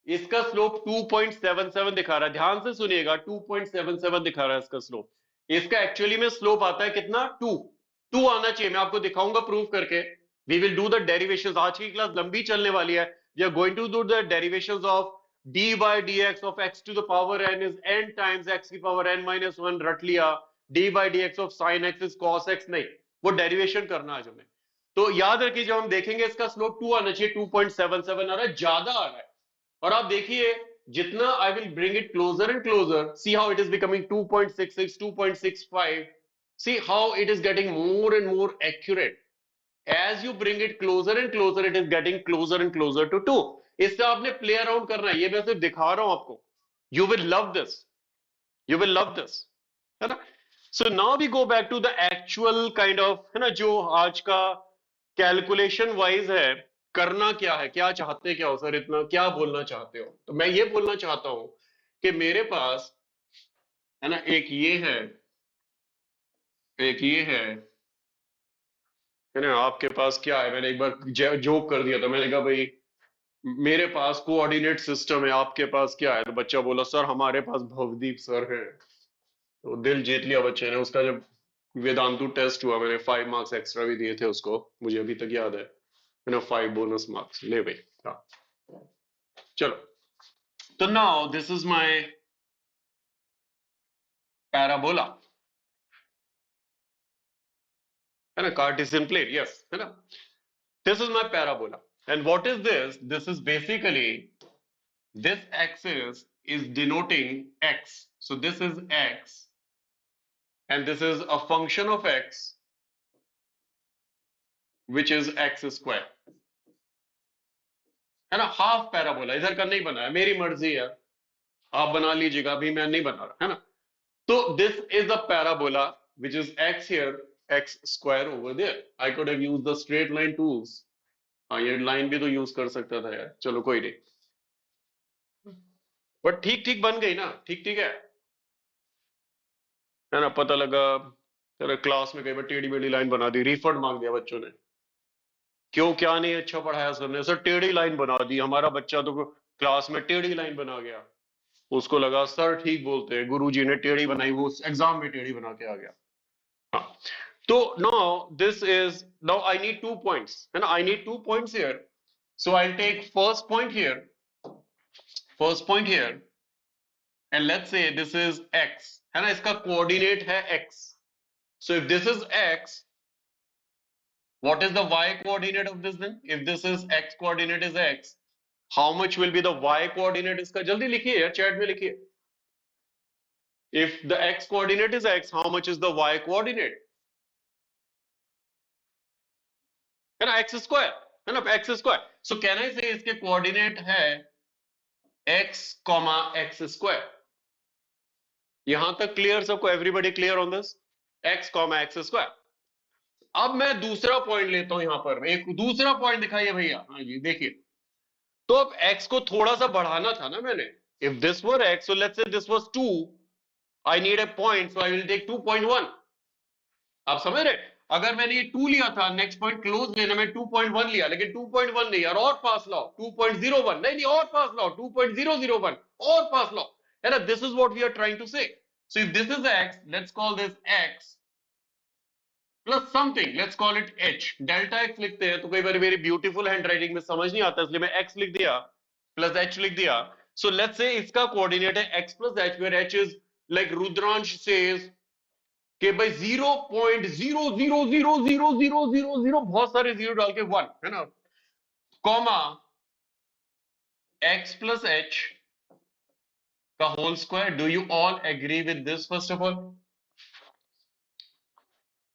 Speaker 1: इसका slope 2.77 दिखा रहा है. ध्यान से सुनिएगा, 2.77 दिखा रहा है इसका स्लोप. इसका एक्चुअली में स्लोप आता है कितना, 2 आना चाहिए. मैं आपको दिखाऊंगा प्रूव करके. We will do the derivations. आज की क्लास लंबी चलने वाली है. We are going to do the derivations of d by d x of x to the power n is n times x की पावर एन माइनस 1, रट लिया. D by d x of sine x is cos x, नहीं, वो derivation करना आज हमें. तो याद रखिए, जब हम देखेंगे इसका स्लोप 2 आना चाहिए, 2.77 आ रहा है, ज्यादा आ रहा है. और आप देखिए, जितना I will bring it closer and closer, see how it is becoming 2.66, 2.65. See how it is getting more and more accurate. As you bring it closer and closer, it is getting closer and closer to 2. इससे आपने play around करना है. ये मैं सिर्फ दिखा रहा हूं आपको. You will love this, you will love this, है ना. So now we go back to the actual kind of, है ना, जो आज का कैलकुलेशन वाइज है. करना क्या है, क्या चाहते क्या हो सर, इतना क्या बोलना चाहते हो. तो मैं ये बोलना चाहता हूं कि मेरे पास, है ना, एक ये है, एक ये है ना. आपके पास क्या है, मैंने एक बार जोक कर दिया था. मैंने कहा भाई मेरे पास कोऑर्डिनेट सिस्टम है, आपके पास क्या है. तो बच्चा बोला सर हमारे पास भवदीप सर है. तो दिल जीत लिया बच्चे ने उसका। जब वेदांतु टेस्ट हुआ मैंने 5 मार्क्स एक्स्ट्रा भी दिए थे उसको, मुझे अभी तक याद है, मैंने 5 बोनस मार्क्स ले भाई। हाँ चलो, तो now this is my parabola, है ना, कार्टेशियन प्लेन, यस, है ना। This is my parabola and what is this? This is basically, this axis is denoting x, so this is x and this is a function of x which is x square, है ना। Half parabola इधर का नहीं बना है, मेरी मर्जी है, आप बना लीजिएगा, अभी मैं नहीं बना रहा, है ना। तो this is a parabola which is x here, x square over there. I could have used the straight line tools. हाँ ये लाइन भी तो यूज कर सकता था यार, चलो कोई नहीं, बट ठीक ठीक बन गई ना, ठीक ठीक है ना। पता लगा तेरे क्लास में कई बार टेढ़ी मेढ़ी लाइन बना दी, रिफंड मांग दिया बच्चों ने, क्यों, क्या नहीं अच्छा पढ़ाया सर ने, सर टेढ़ी लाइन बना दी, हमारा बच्चा तो क्लास में टेढ़ी लाइन बना गया, उसको लगा सर ठीक बोलते हैं, गुरुजी ने टेढ़ी बनाई, वो एग्जाम में टेढ़ी बना के आ गया। हाँ, तो now this is, now I need 2 points, है ना, I need 2 points here, so I will take first point here, first point here and let's say this is x, है ना, इसका कोऑर्डिनेट है x, so if this is x, what is the y coordinate of this then? If this is x coordinate is x, how much will be the y coordinate इसका? जल्दी लिखिए यार, chat में लिखिए। If the x coordinate is x, how much is the y coordinate? है ना, x square, है ना, x square. So can I say इसके coordinate है x, x square? यहां तक क्लियर सबको? Everybody clear on this? x, x square. अब मैं दूसरा पॉइंट लेता हूं, यहां पर एक दूसरा पॉइंट दिखाइए भैया। हाँ जी देखिए, तो अब x को थोड़ा सा बढ़ाना था ना मैंने, if this were x, so let's say this was 2, I need a point, so I will take 2.1. आप समझ रहे? अगर मैंने ये 2 लिया था, नेक्स्ट पॉइंट क्लोज लेना, मैं 2.1 लिया, लेकिन 2.1 नहीं यार, और पास लाओ 2.01, नहीं नहीं और पास लाओ 2.001, और पास लाओ, है ना। This is what we are trying to say. So if this is x, let's call this x plus something, let's call it h, delta x लिखते हैं, तो कई बार मेरी ब्यूटीफुल हैंड राइटिंग में समझ नहीं आता, इसलिए मैं x लिख दिया प्लस h लिख दिया। सो लेट्स से इसका कोऑर्डिनेट है x plus h, where h is like Rudransh says कि भाई 0.0000000, बहुत सारे जीरो डाल के 1, है ना, कॉमा x प्लस h का whole square. Do you all agree with this? First of all,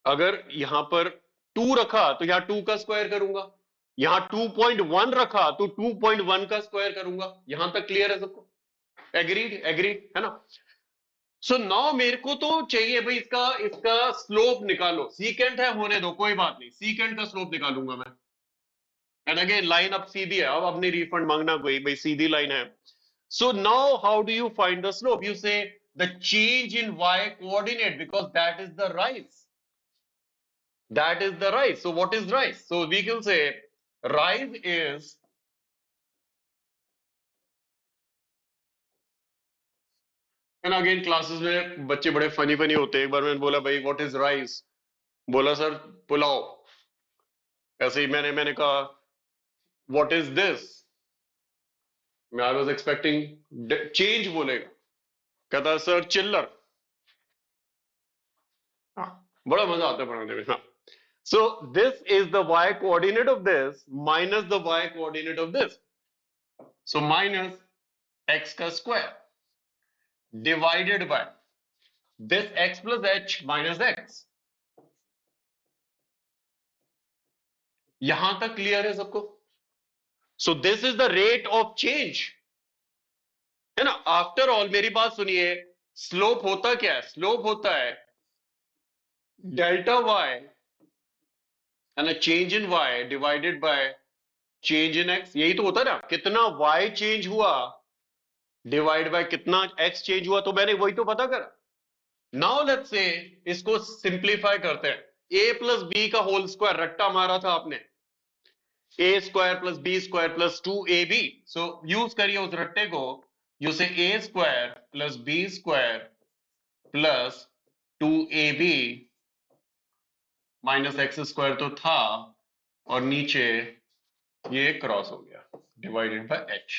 Speaker 1: अगर यहां पर 2 रखा तो यहां 2 का स्क्वायर करूंगा, यहां 2.1 रखा तो 2.1 का स्क्वायर करूंगा। यहां तक क्लियर है सबको? एग्रीड, एग्रीड, है ना। सो नाउ मेरे को तो चाहिए भाई इसका इसका स्लोप निकालो, सीकेंट है होने दो, कोई बात नहीं, सीकेंट का स्लोप निकालूंगा मैं। एंड अगेन लाइन अब सीधी है, अब अपनी रिफंड मांगना कोई, भाई सीधी लाइन है। So now how do you find the slope? You say the change in y coordinate, because that is the rise, that is the rise. So what is rise? So we can say rise is, and again classes में बच्चे बड़े funny funny होते हैं। एक बार मैंने बोला भाई what is rice, बोला सर पुलाव। ऐसे ही मैंने कहा व्हाट इज दिस, मैं आई वाज एक्सपेक्टिंग चेंज बोलेगा, कहता सर चिल्लर। हाँ, बड़ा मजा आता है पढ़ाने में। हाँ, so this is the y coordinate of this minus the y coordinate of this, so minus x का square divided by this x plus h minus x. यहां तक क्लियर है सबको? सो this is the rate of change, है ना। After all मेरी बात सुनिए, स्लोप होता क्या है? स्लोप होता है डेल्टा y, है ना, change in y divided by change in x, यही तो होता है ना, कितना y चेंज हुआ डिवाइड बाय कितना x चेंज हुआ, तो मैंने वही तो पता करा। नाउ लेट्स से इसको सिंप्लीफाई करते हैं, a प्लस बी का होल स्क्वायर रट्टा मारा था आपने, a square plus b square plus 2ab, so use करिए उस रट्टे को, you say a square plus b square plus 2ab minus x square तो था, और नीचे ये क्रॉस हो गया, डिवाइडेड बाय h,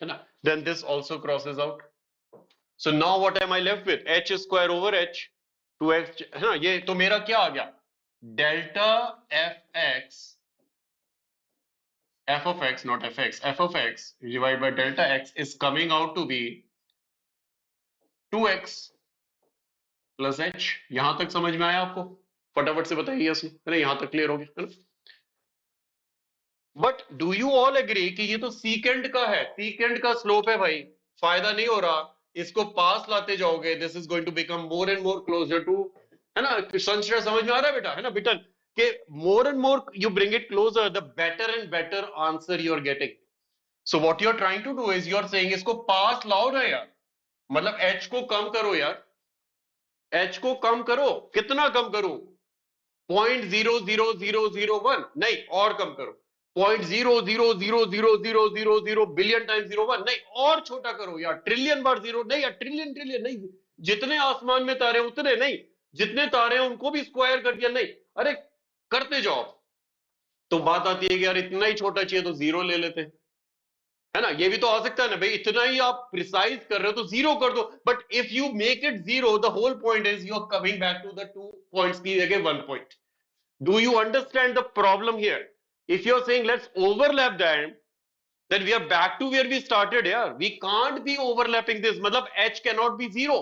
Speaker 1: है ना. Then this also crosses out. So now what am I left with, h square over h, 2x, है ना. ये तो मेरा क्या आ गया, delta f of x, not fx, f of x divided by delta x is coming out to be 2x plus h. यहां तक समझ में आया आपको? फटाफट से बताइए यस, अरे यहां तक क्लियर हो गया, है ना. But do you all agree कि ये तो सीकेंड का है, सीकेंड का स्लोप है भाई, फायदा नहीं हो रहा. इसको पास लाते जाओगे, this is going to become more and more closer to, है ना. संशय समझ में आ रहा है बेटा, है ना बिटन, के more and more you bring it closer, the better and better answer you are getting. So what you are trying to do is you are saying इसको पास लाओ ना यार, मतलब h को कम करो यार, h को कम करो. कितना कम करूं, 0.00001 नहीं, और कम करो, 0.0000000 बिलियन टाइम 01 नहीं, और छोटा करो यार, ट्रिलियन बार जीरो नहीं यार, ट्रिलियन ट्रिलियन नहीं, जितने आसमान में तारे उतने नहीं, जितने तारे हैं उनको भी स्क्वायर कर दिया नहीं, अरे करते जाओ. तो बात आती है कि यार इतना ही छोटा चाहिए तो जीरो ले लेते हैं, है ना. ये भी तो आ सकता है ना भाई, इतना ही आप प्रिसाइज कर रहे हो तो जीरो कर दो. But if you make it zero, the whole point is you are coming back to the 2 points की जगह 1 point. Do you understand the problem here? If you're saying let's overlap them, then we are back to where we started here. We can't be overlapping this. Matlab h cannot be zero.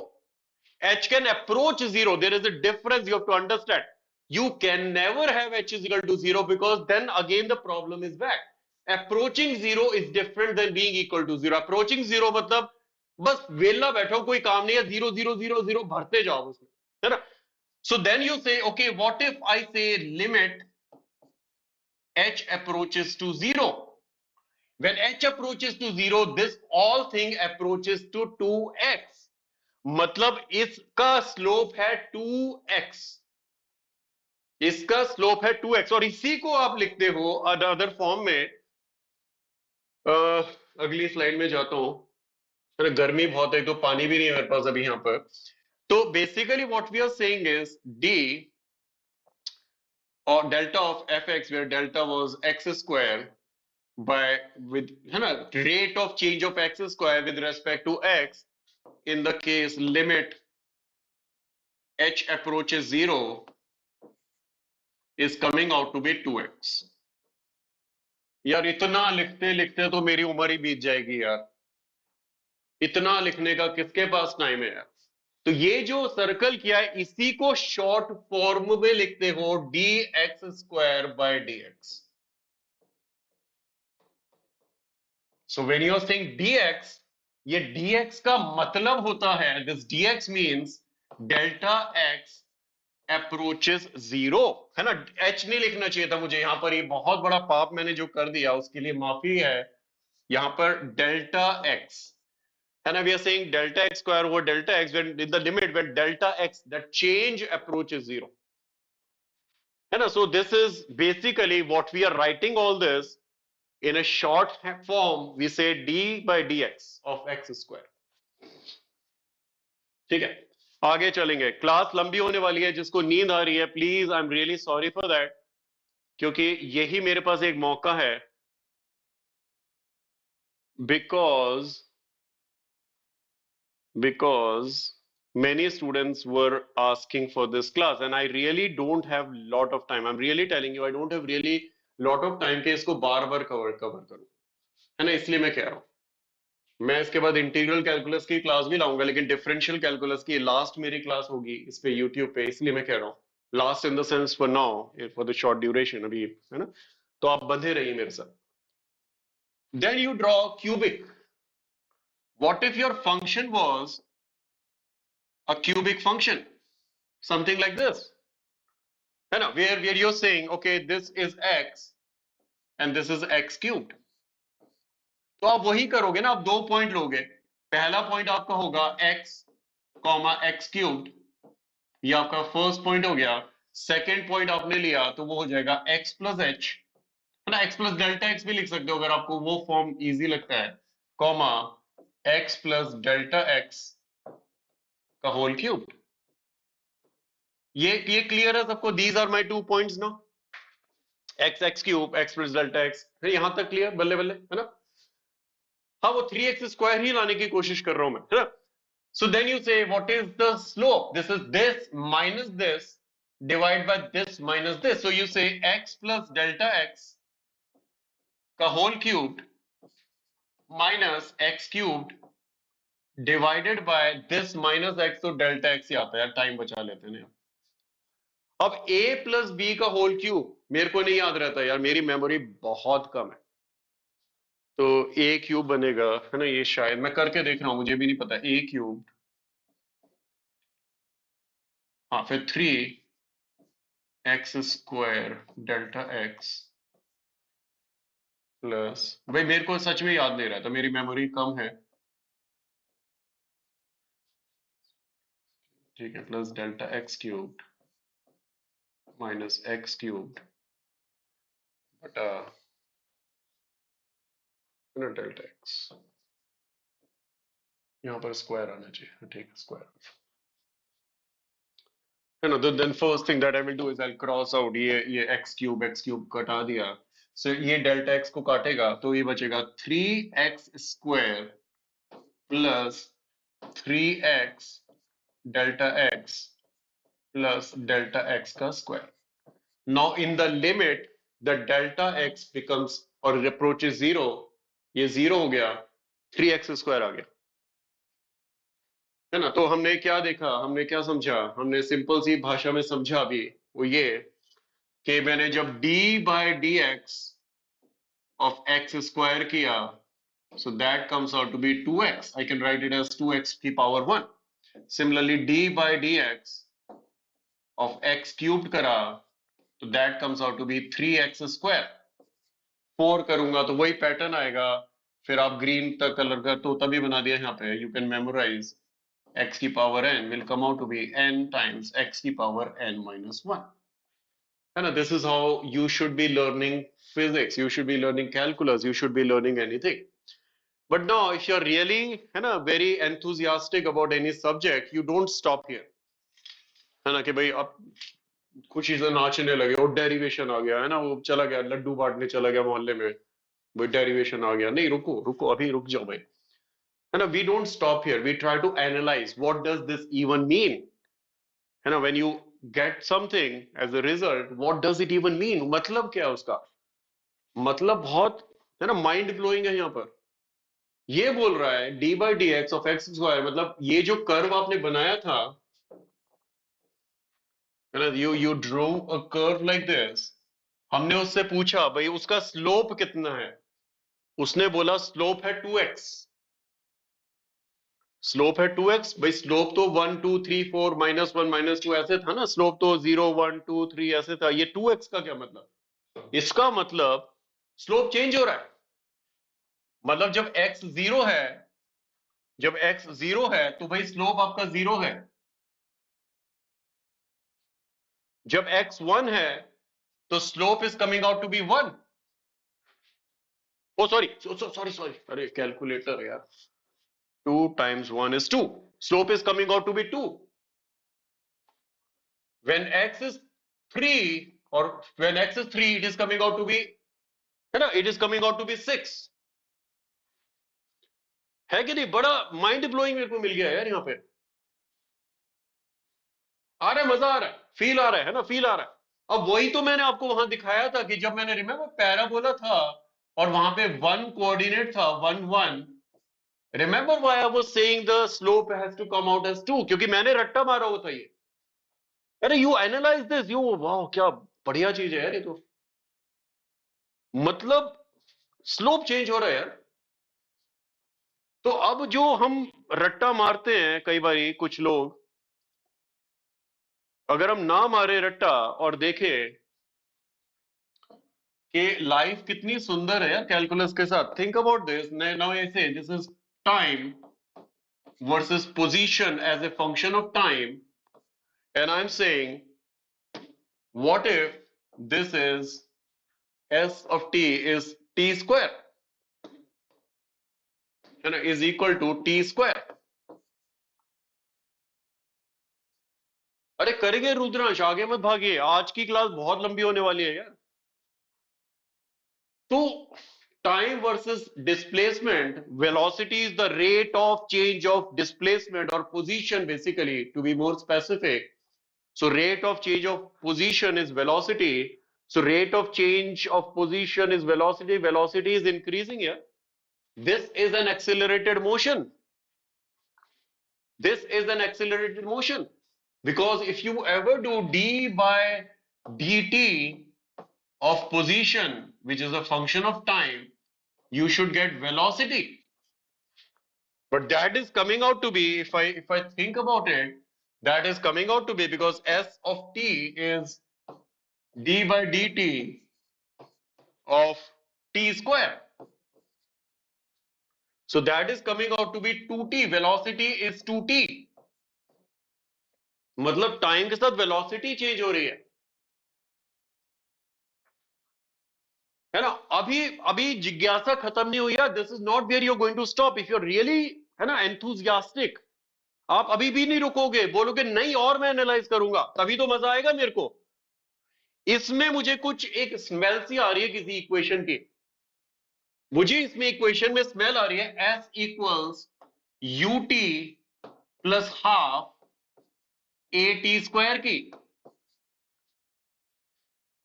Speaker 1: H can approach zero. There is a difference you have to understand. You can never have h is equal to zero, because then again the problem is back. Approaching zero is different than being equal to zero. Approaching zero मतलब बस वेला बैठो, कोई काम नहीं है, 0 0 0 0 भरते जाओ उसमें, है ना. So then you say, okay, what if I say limit h approaches to zero? When h approaches to zero, this all thing approaches to 2x. मतलब इसका स्लोप है 2x, इसका स्लोप है 2x, और इसी को आप लिखते हो अदर फॉर्म में. अगली स्लाइड में जाता हूं, अरे गर्मी बहुत है तो पानी भी नहीं है मेरे पास अभी यहां पर. तो basically what we are saying is d or delta of fx, where delta was x square by with, है ना, rate of change of x square with respect to x, in the case limit h approaches 0 is coming out to be 2x. यार इतना लिखते लिखते तो मेरी उम्र ही बीत जाएगी यार, इतना लिखने का किसके पास टाइम है यार. तो ये जो सर्कल किया है इसी को शॉर्ट फॉर्म में लिखते हो dx square by dx. So when you are saying dx, ये dx का मतलब होता है, this dx means delta x approaches zero, है ना. h नहीं लिखना चाहिए था मुझे यहां पर, ये बहुत बड़ा पाप मैंने जो कर दिया उसके लिए माफी है. यहां पर delta x, है ना, we are saying delta x square over delta x when in the limit when delta x, that change approaches zero, है ना. So this is basically what we are writing all this in a short form. We say d by dx of x square. ठीक है, आगे चलेंगे. Class लंबी होने वाली है, जिसको नींद आ रही है please, I am really sorry for that, क्योंकि यही मेरे पास एक मौका है, because many students were asking for this class and I really don't have lot of time. I'm really telling you, I don't have really lot of time के इसको बार बार cover करूं, है ना. इसलिए मैं कह रहा हूं, मैं इसके बाद इंटीग्रल कैलकुलस की क्लास भी लाऊंगा, लेकिन डिफरेंशियल कैलकुलस की लास्ट मेरी क्लास होगी इस पे यूट्यूब पे, इसलिए मैं कह रहा हूँ last in the sense for now, for the short duration अभी, है ना. तो आप बंधे रहिए मेरे साथ. Then you draw cubic. What if your function was a cubic function, something like this, है ना, where you are saying okay this is x and this is x cubed. तो आप वही करोगे ना, आप दो पॉइंट लोगे. पहला पॉइंट आपका होगा x कॉमा x क्यूब्ड, ये आपका फर्स्ट पॉइंट हो गया. सेकंड पॉइंट आपने लिया तो वो हो जाएगा x प्लस एच, है ना, x प्लस डेल्टा x भी लिख सकते हो अगर आपको वो फॉर्म इजी लगता है, comma x plus delta x का होल क्यूब। ये क्लियर है सबको? दीज आर माई 2 पॉइंट्स ना, x cube x plus delta x, यहां तक क्लियर? बल्ले बल्ले, है ना? हाँ, वो 3x² ही लाने की कोशिश कर रहा हूं मैं, है ना? So then you say, what is the slope? This is this minus this divided by this minus this. So you say x plus delta x का whole cubed minus x cubed divided by this minus x, तो delta x ही आता है यार, time बचा लेते हैं। अब a plus b का whole cube मेरे को नहीं याद रहता यार, मेरी मेमोरी बहुत कम है। तो a क्यूब बनेगा, है ना? ये शायद मैं करके देख रहा हूं, मुझे भी नहीं पता। a क्यूब, हाँ, फिर 3x² डेल्टा x प्लस, भाई मेरे को सच में याद नहीं रहा था, मेरी मेमोरी कम है। ठीक है, plus delta x cube minus x cube बटा, है ना, डेल्टा x, यहाँ पर स्क्वायर आना चाहिए। ठीक है, स्क्वायर, है ना? तो then first thing that I will do is I cross out ये x क्यूब कटा दिया। सो ये डेल्टा x को काटेगा तो ये बचेगा 3x² plus 3x delta x plus delta x का square. Now in the limit the delta x becomes or it approaches 0, ये 0 हो गया, 3x² आ गया, है ना? तो हमने क्या देखा, हमने क्या समझा, हमने सिंपल सी भाषा में समझा अभी, वो ये कि मैंने जब d by dx of x² किया, so that comes out to be 2x. I can write it as 2x की power 1. Similarly d by dx of x cubed करा, तो that comes out to be 3x²। 4 करूंगा तो वही pattern आएगा। फिर आप ग्रीन तक कलर का तो तभी बना दिया यहाँ पे, यू कैन मेमोराइज x की power n will come out to be n times x की पावर n माइनस 1, है ना? This is how you should be learning physics, you should be learning calculus, you should be learning anything. But now if you are really, है ना, very enthusiastic about any subject, you don't stop here, है ना? कि भाई अब खुशी से नाचने लगे, वो डेरिवेशन आ गया, है ना, वो चला गया लड्डू बांटने चला गया मोहल्ले में, भाई डेरिवेशन आ गया। नहीं, रुको रुको, अभी रुक जाओ भाई, है ना? We don't stop here, we try to analyse what does this even mean, है ना? When you get something as a result, what does it even mean, मतलब क्या है उसका? मतलब बहुत, है ना, माइंड ब्लोइंग है यहाँ पर। ये बोल रहा है D by d x of x², मतलब ये जो कर्व आपने बनाया था, है ना, you drew a curve like this, हमने उससे पूछा भाई उसका स्लोप कितना है, उसने बोला स्लोप है 2x, स्लोप है 2x। भाई स्लोप तो 1 2 3 4 -1 -2 ऐसे था ना, स्लोप तो 0 1 2 3 ऐसे था। ये 2x का क्या मतलब? इसका मतलब स्लोप चेंज हो रहा है। मतलब जब x 0 है, जब x 0 है तो भाई स्लोप आपका 0 है। जब x 1 है तो slope is coming out to be 1। Oh sorry sorry sorry, अरे कैलकुलेटर यार, 2 times 1 is 2, slope is coming out to be 2। when x is 3, or when x is 3, it is coming out to be, है ना, it is coming out to be 6, है कि नहीं? बड़ा mind blowing मेरे को मिल गया यार यहाँ पे। आ रहा है, मजा आ रहा है, फील आ रहा है ना, फील आ रहा है। अब वही तो मैंने आपको वहां दिखाया था कि जब मैंने रिमेम्बर पैराबोला था और वहां पे 1 कोऑर्डिनेट था, 1 1, remember why I was saying the slope has to come out as 2, क्योंकि मैंने रट्टा मारा हुआ था ये। अरे यू एनालाइज दिस, यू, वाह क्या बढ़िया चीज है यार ये तो। मतलब स्लोप चेंज हो रहा है यार। तो अब जो हम रट्टा मारते हैं कई बारी, कुछ लोग, अगर हम ना मारे रट्टा और देखें कि लाइफ कितनी सुंदर है यार कैलकुलस के साथ, थिंक अबाउट दिस नाउ। ऐसे this is time versus position as a function of time, and I am saying what if this is s of t is t square, है ना, is equal to t square। अरे करेंगे रुद्रांश, आगे मत भागिए, आज की class बहुत लंबी होने वाली है यार। तो time versus displacement, velocity is the rate of change of displacement और position, basically to be more specific. So rate of change of position is velocity. So rate of change of position is velocity. Velocity is increasing here. This is an accelerated motion. This is an accelerated motion. Because if you ever do d by dt of position, which is a function of time, you should get velocity. But that is coming out to be, if I think about it, that is coming out to be because s of t is d by dt of t square. So that is coming out to be 2t. Velocity is 2t. मतलब time के साथ velocity change हो रही है ना. अभी अभी जिज्ञासा खत्म नहीं हुई है. This is not where you are going to stop. If you are really, है ना, एंथुजियास्टिक, आप अभी भी नहीं रुकोगे, बोलोगे नहीं और मैं एनालाइज करूंगा, तभी तो मजा आएगा मेरे को. इसमें मुझे कुछ एक स्मेल सी आ रही है किसी इक्वेशन की. मुझे इसमें इक्वेशन में स्मेल आ रही है S equals U T plus half A T square की.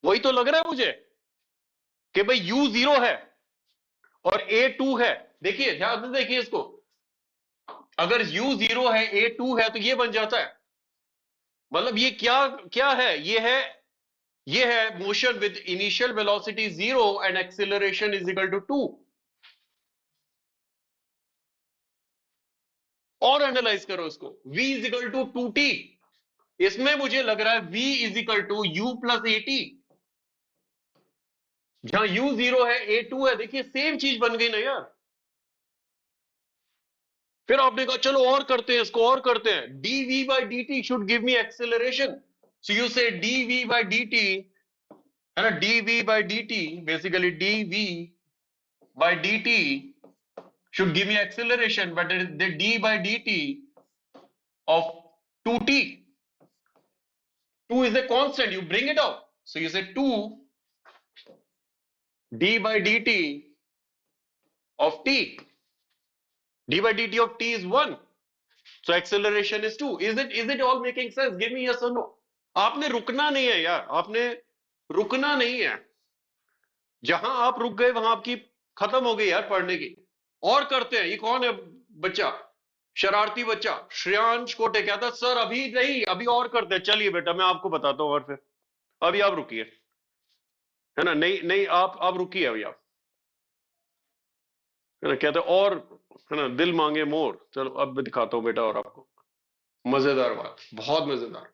Speaker 1: वही तो लग रहा है मुझे कि भाई u जीरो है और a टू है. देखिए ध्यान से देखिए इसको, अगर u जीरो है a टू है तो ये बन जाता है. मतलब ये क्या क्या है, ये है motion with initial velocity zero and acceleration is equal to 2. और एनालाइज करो इसको, v is equal to 2t. इसमें मुझे लग रहा है v is equal to u plus a t. जहां u जीरो है a टू है, देखिए सेम चीज बन गई ना यार. फिर आपने कहा चलो और करते हैं इसको, और करते हैं. dv by dt should give me acceleration. So you say dv by dt, है ना, dv by dt, basically dv by dt should give me acceleration, but it is the d by dt of 2t. 2 is a constant, you bring it out. So you say 2 d by dt of t. d by dt of t is 1. So acceleration is 2. Is it all making sense? Give me yes or no. आपने रुकना नहीं है यार, आपने रुकना नहीं है. जहां आप रुक गए वहां आपकी खत्म हो गई यार पढ़ने की. और करते हैं. ये कौन है बच्चा, शरारती बच्चा श्रेयांश कोटे, कहता सर अभी नहीं, अभी और करते हैं. चलिए बेटा मैं आपको बताता हूं. और फिर अभी आप रुकिए, है ना, नहीं नहीं आप रुकिए अभी आप, है ना, कहते और, है ना, दिल मांगे मोर. चलो अब मैं दिखाता हूं बेटा और आपको मजेदार बात, बहुत मजेदार,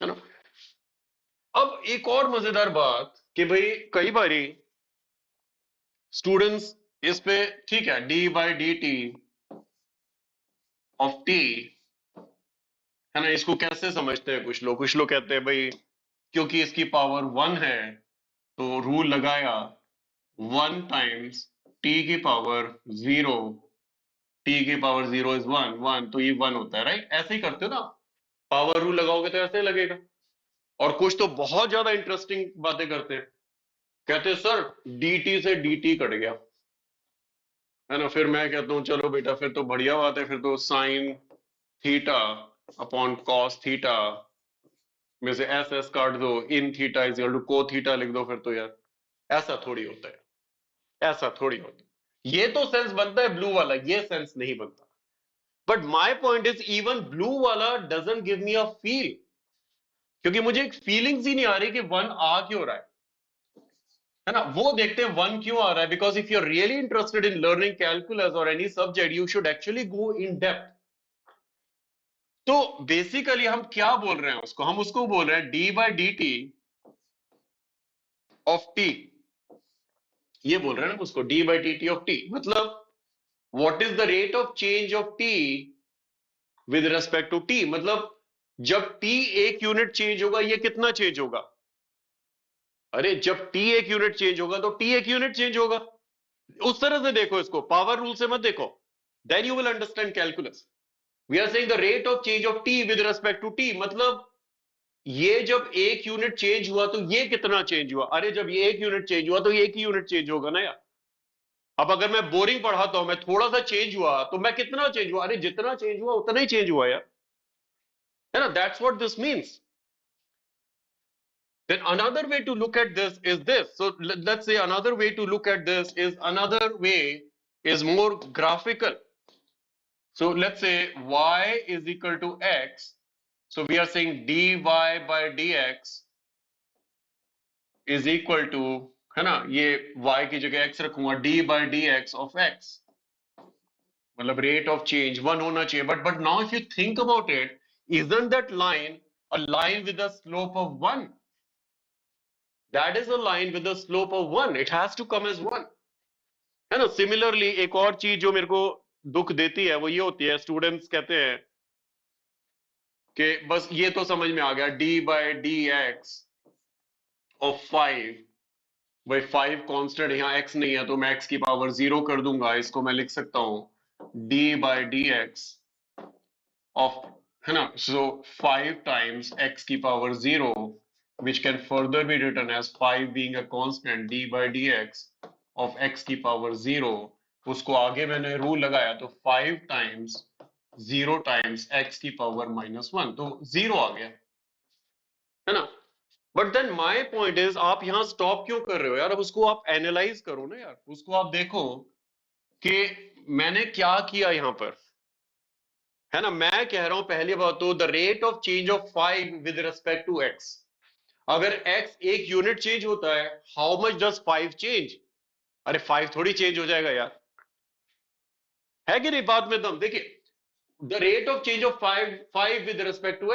Speaker 1: है ना. अब एक और मजेदार बात कि भाई कई बारी स्टूडेंट्स इस पे, ठीक है, D by d t of T, है ना, इसको कैसे समझते हैं कुछ लोग कहते हैं भाई क्योंकि इसकी पावर 1 है तो रूल लगाया 1 टाइम्स टी की पावर 0, टी की पावर 0 इज 1 तो ये 1 होता है, राइट. ऐसे ही करते हो ना, पावर रूल लगाओगे तो ऐसे लगेगा. और कुछ तो बहुत ज्यादा इंटरेस्टिंग बातें करते हैं, कहते हैं सर dt से dt कट गया, है ना. फिर मैं कहता हूं चलो बेटा फिर तो बढ़िया बात है, फिर तो sine theta upon cos theta में से एस एस काट दो, इन थीटा इज इक्वल टू को थीटा लिख दो. फिर तो यार ऐसा थोड़ी होता है, ऐसा थोड़ी होता है. ये तो सेंस बनता है ब्लू वाला, ये सेंस नहीं बनता. But my point is even blue वाला doesn't give me a feel, क्योंकि मुझे एक फीलिंग्स ही नहीं आ रही कि 1 आ क्यों रहा है ना. वो देखते हैं 1 क्यों आ रहा है. Because if you are really interested in learning calculus और any subject, you should actually go in depth. तो बेसिकली हम क्या बोल रहे हैं उसको, हम उसको बोल रहे हैं d by d t of t. ये बोल रहे हैं ना उसको, d by d t of t, मतलब what is the rate of change of t with respect to t. मतलब जब टी एक यूनिट चेंज होगा ये कितना चेंज होगा. अरे जब टी एक यूनिट चेंज होगा तो टी एक यूनिट चेंज होगा. उस तरह से देखो इसको, पावर रूल से मत देखो. Then you will understand calculus. We are saying the rate of change of t with respect to t, मतलब ये जब एक यूनिट चेंज हुआ तो ये कितना चेंज हुआ? अरे जब ये एक यूनिट चेंज हुआ तो ये एक ही यूनिट चेंज होगा ना यार। अब अगर मैं बोरिंग पढ़ाता हूं, मैं थोड़ा सा चेंज हुआ तो मैं कितना चेंज हुआ? अरे जितना चेंज हुआ उतना ही चेंज हुआ यार, है ना? That's what this means. Then another way to look at this is this. So let's say another way to look at this is another way is more graphical. So let's say y is equal to x. So we are saying dy by dx is equal to, है ना, ये y की जगह x रखूंगा, d by dx of x, मतलब rate of change 1 होना चाहिए. But now if you think about it, isn't that line a line with a slope of 1? That is a line with a slope of 1. It has to come as 1. है ना? Similarly एक और चीज जो मेरे को दुख देती है वो ये होती है, स्टूडेंट्स कहते हैं कि बस ये तो समझ में आ गया, D by d x of 5. भाई 5 कांस्टेंट, यहाँ x नहीं है तो मैं x की पावर 0 कर दूंगा, इसको मैं लिख सकता हूं d by d x of, है ना, सो 5 टाइम्स x की power 0 which can further be written as 5 being a constant d by dx of x की पावर 0. उसको आगे मैंने रूल लगाया तो 5 टाइम्स 0 टाइम्स x की पावर -1, तो 0 आ गया, है ना? But then my point is, आप यहां स्टॉप क्यों कर रहे हो यार? अब उसको आप एनालाइज करो ना यार, उसको आप देखो कि मैंने क्या किया यहां पर, है ना? मैं कह रहा हूं पहली बात तो the rate of change of 5 with respect to x. अगर x एक यूनिट चेंज होता है, हाउ मच डज 5 चेंज? अरे 5 थोड़ी चेंज हो जाएगा यार, है कि नहीं? बात में दम देखिए, the rate of change of 5 with respect to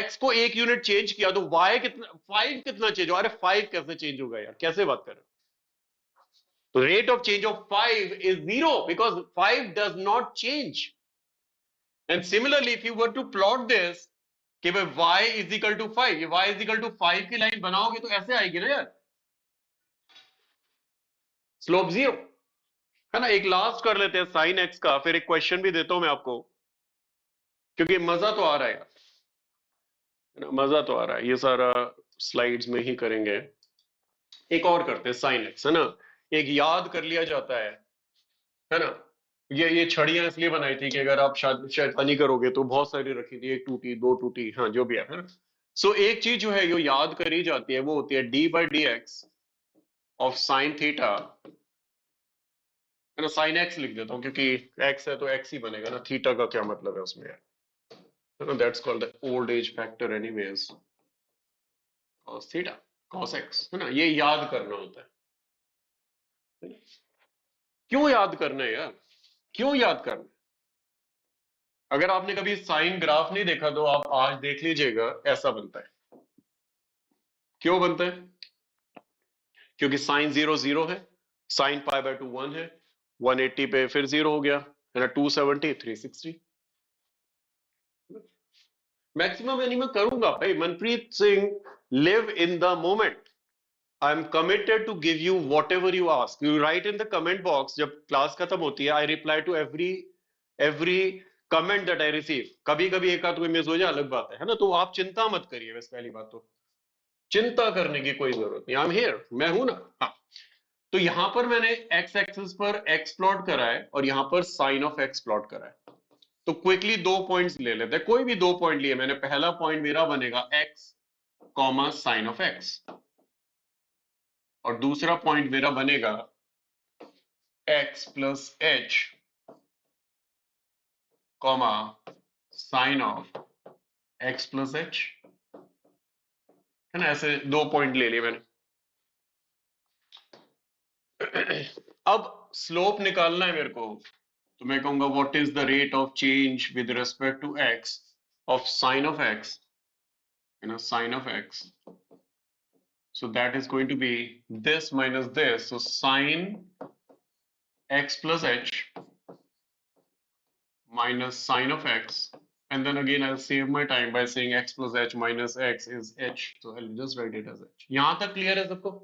Speaker 1: x को एक यूनिट चेंज किया तो y कितना, 5 कितना चेंज होगा? अरे 5 कैसे चेंज होगा यार, कैसे बात कर रहे हो? तो rate of change of 5 is 0 because 5 does not change. And similarly if you were to plot this कि भाई y इज इक्वल टू 5, ये y इज इक्वल टू 5 की लाइन बनाओगे तो ऐसे आएगी ना यार, स्लोप 0, है ना? एक लास्ट कर लेते हैं साइन एक्स का, फिर एक क्वेश्चन भी देता हूं मैं आपको, क्योंकि मजा तो आ रहा है यार, है ना? मजा तो आ रहा है, ये सारा स्लाइड्स में ही करेंगे. एक और करते हैं साइन एक्स, है ना? एक याद कर लिया जाता है ना? ये छड़ियां इसलिए बनाई थी कि अगर आप शैतानी करोगे तो बहुत सारी रखी थी, एक टूटी दो टूटी, हाँ जो भी है ना? सो एक चीज जो है जो याद करी जाती है वो होती है D by d x of sine theta, है ना? साइन एक्स लिख देता हूँ क्योंकि एक्स है तो एक्स ही बनेगा ना, थीटा का क्या मतलब है उसमें, है ना? That's called the old age factor anyways, cos theta cos x, है ना? ये याद करना होता है. क्यों याद करना है यार, क्यों याद करना है? अगर आपने कभी साइन ग्राफ नहीं देखा तो आप आज देख लीजिएगा, ऐसा बनता है. क्यों बनता है? क्योंकि साइन 0 0 है, साइन पाई बाय 2 1 है, 180 पे फिर 0 हो गया, है ना? 270 360. मैक्सिमम एनिमल करूंगा भाई. Manpreet Singh, live in the moment. I am committed to give you whatever you ask. You write in the comment box, जब क्लास खत्म होती है I reply to every comment that I receive. कभी कभी एक आध कोई मिस हो जाए, अलग बात है ना? तो आप चिंता मत करिए, बस पहली बात तो चिंता करने की कोई जरूरत नहीं. आई एम हियर, मैं हूं ना. हाँ, तो यहां पर मैंने एक्स एक्सिस पर एक्स प्लॉट करा है और यहां पर साइन ऑफ एक्स प्लॉट करा है. तो क्विकली दो पॉइंट्स ले लेते हैं, कोई भी दो पॉइंट लिए मैंने. पहला पॉइंट मेरा बनेगा x comma sign of x, और दूसरा पॉइंट मेरा बनेगा x plus H comma sign of x plus H, है ना? ऐसे दो पॉइंट ले लिए मैंने. अब स्लोप निकालना है मेरे को, तो मैं कहूंगा what is the rate of change with respect to x of sine of x, है ना? Sine of x. So that is going to be this minus this. So sine x plus h minus sine of x. And then again, I'll save my time by saying x plus h minus x is h. So I'll just write it as h. यहाँ तक clear है सबको?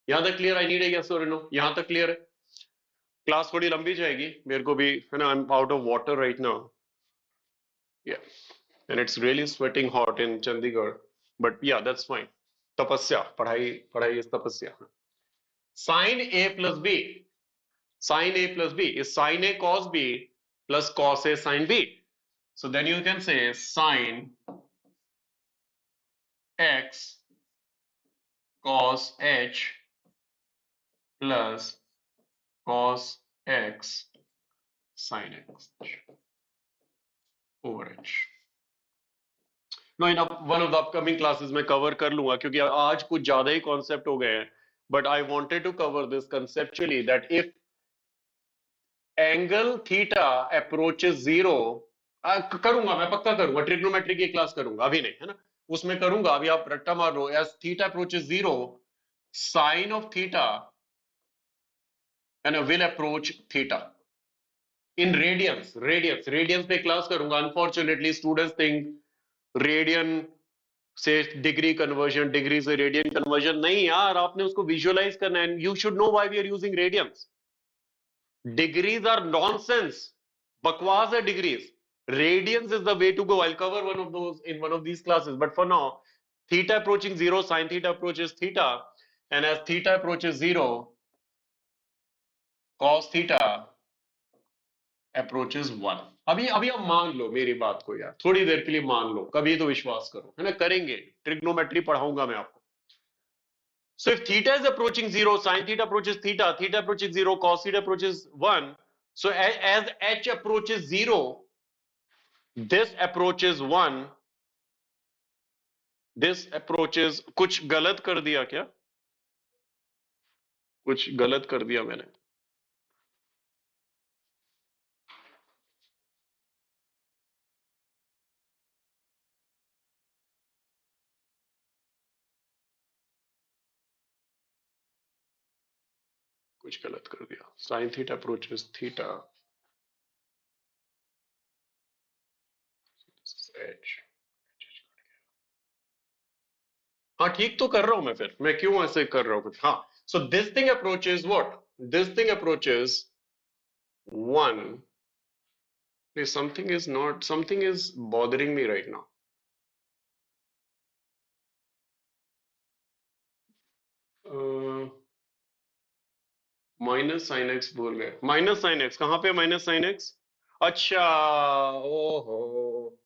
Speaker 1: यहाँ तक clear? I need a yes or a no. यहाँ तक clear है? Class थोड़ी लंबी जाएगी, मेरे को भी, है ना? I'm out of water right now. Yeah. And it's really sweating hot in Chandigarh. But yeah that's fine. तपस्या, पढ़ाई पढ़ाई इज तपस्या. Sine a plus b, sin a plus b is sin a cos b plus cos a sin b. So then you can say sin x cos h plus cos x sin x over h. Now in one of the upcoming classes मैं cover कर लूंगा क्योंकि आज कुछ ज्यादा ही concept हो गए हैं. But I wanted to cover this conceptually that if angle theta approaches zero, करूंगा मैं, पक्का करूंगा, ट्रिग्नोमेट्री की क्लास करूंगा, अभी नहीं है ना, उसमें करूंगा, अभी आप रट्टा मार लो. As theta approaches zero, sine of theta and will approach theta in radians. Radians पे क्लास करूंगा. अनफॉर्चुनेटली स्टूडेंट्स थिंक रेडियन से डिग्री कन्वर्जन, डिग्री से रेडियन कन्वर्जन. नहीं यार, आपने उसको विजुअलाइज करना है. You should know why we are using radians. Degrees are nonsense, बकवास है degrees. Radians is the way to go. I'll cover one of those in one of these classes. But for now, theta approaching zero, sine theta approaches theta, and as theta approaches zero, cos theta approaches one. अभी अभी आप मान लो मेरी बात को यार, थोड़ी देर के लिए मान लो, कभी तो विश्वास करो, है ना. करेंगे, ट्रिग्नोमेट्री पढ़ाऊंगा मैं आपको. So if theta is approaching zero, sine theta approaches theta, theta approaches zero, cos theta approaches one. So as h approaches zero, this approaches one, this approaches. कुछ गलत कर दिया क्या? कुछ गलत कर दिया मैंने? कुछ गलत कर दिया. Sine theta approaches theta, H. हाँ ठीक तो कर रहा हूं मैं, फिर मैं क्यों ऐसे कर रहा हूं कुछ. हाँ, सो this thing approaches what, this thing approaches one. Something is not, something is bothering me right now. Minus sine x बोल गए. माइनस साइन एक्स कहां पे? माइनस साइन एक्स, अच्छा, ओहो,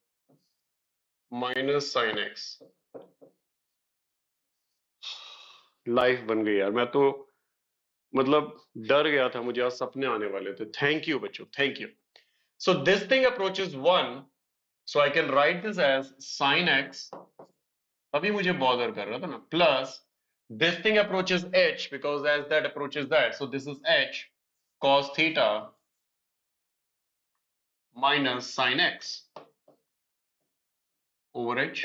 Speaker 1: माइनस साइन एक्स. लाइफ बन गई यार. मैं तो मतलब डर गया था, मुझे आज सपने आने वाले थे. थैंक यू बच्चों, thank you. So this thing approaches one, so I can write this as sine x, अभी मुझे बॉदर कर रहा था ना, plus this thing approaches h because as that approaches that, so this is h cos theta minus sin x over h.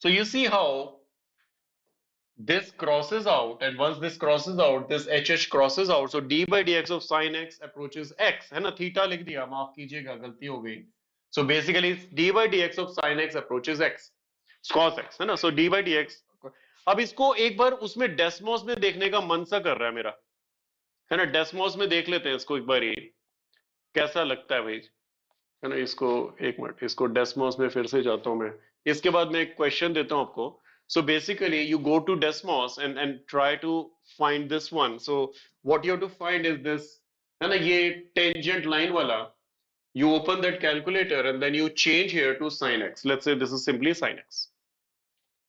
Speaker 1: So you see how this crosses out, and once this crosses out, this hh crosses out, so d by dx of sin x approaches x, है ना. Theta लिख दिया, माफ कीजिएगा, गलती हो गई. So basically d by dx of sin x approaches x, cos x, है ना. So d by dx. अब इसको एक बार उसमें डेस्मोस में देखने का मन सा कर रहा है मेरा, है ना. डेस्मोस में देख लेते हैं इसको एक बार, ही कैसा लगता है भाई, है ना. इसको एक मिनट, इसको डेस्मोस में फिर से जाता हूं मैं. इसके बाद मैं एक क्वेश्चन देता हूं आपको. So basically you go to Desmos and try to find this one. So what you have to find is this, है ना, ये टेंजेंट लाइन वाला. You open that calculator and then you change here to sin x. Let's say this is simply sin x.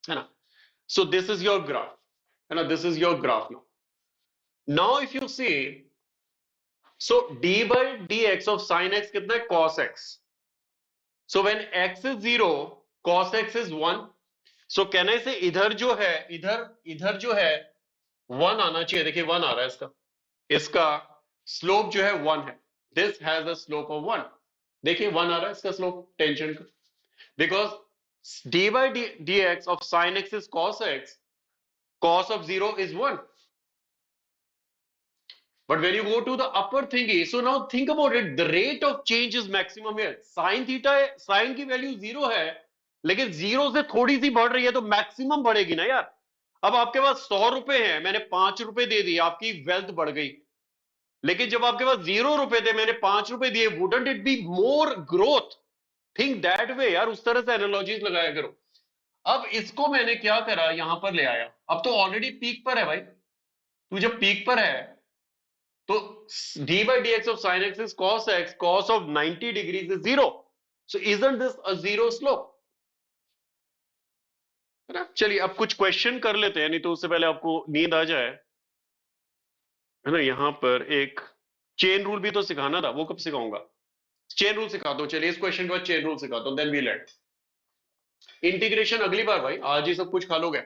Speaker 1: है ना. So this is your graph. है ना, this is your graph now. Now if you see, so d by dx of sin x कितना है? Cos x. So when x is 0, cos x is 1. So can I say इधर जो है, इधर जो है 1 आना चाहिए. देखिए 1 आ रहा है इसका, इसका स्लोप जो है 1 है. This has a slope of 1. देखिए 1 आ रहा है इसका स्लोप टेंजेंट का, because d by dx of sin x is cos x, cos of 0 is 1. But when you go to the upper thingy, so now think about it, the rate of change is maximum here. Sin theta है, sin की value 0 है, लेकिन 0 से थोड़ी सी बढ़ रही है, तो मैक्सिमम बढ़ेगी ना यार. अब आपके पास 100 रुपए हैं, मैंने 5 रुपए दे दिए, आपकी वेल्थ बढ़ गई. लेकिन जब आपके पास 0 रुपए थे, मैंने 5 रुपए दिए, wouldn't it be more growth? Think that way यार, उस तरह से एनालॉजीज लगाया करो. अब इसको मैंने क्या करा, यहां पर ले आया, अब तो ऑलरेडी पीक पर है भाई, तू जब पीक पर है तो d by dx of sin x is cos x, cos of 90 degrees is 0. So isn't this a zero slope? है ना? चलिए अब कुछ क्वेश्चन कर लेते हैं, नहीं तो उससे पहले आपको नींद आ जाए, है ना? यहां पर एक चेन रूल भी तो सिखाना था, वो कब सिखाऊंगा? चेन रूल सिखाता हूं, चलिए इस क्वेश्चन के बाद चेन रूल सिखाता हूं, देन वी लेट इंटीग्रेशन अगली बार भाई, आज ही सब कुछ खा लोगे।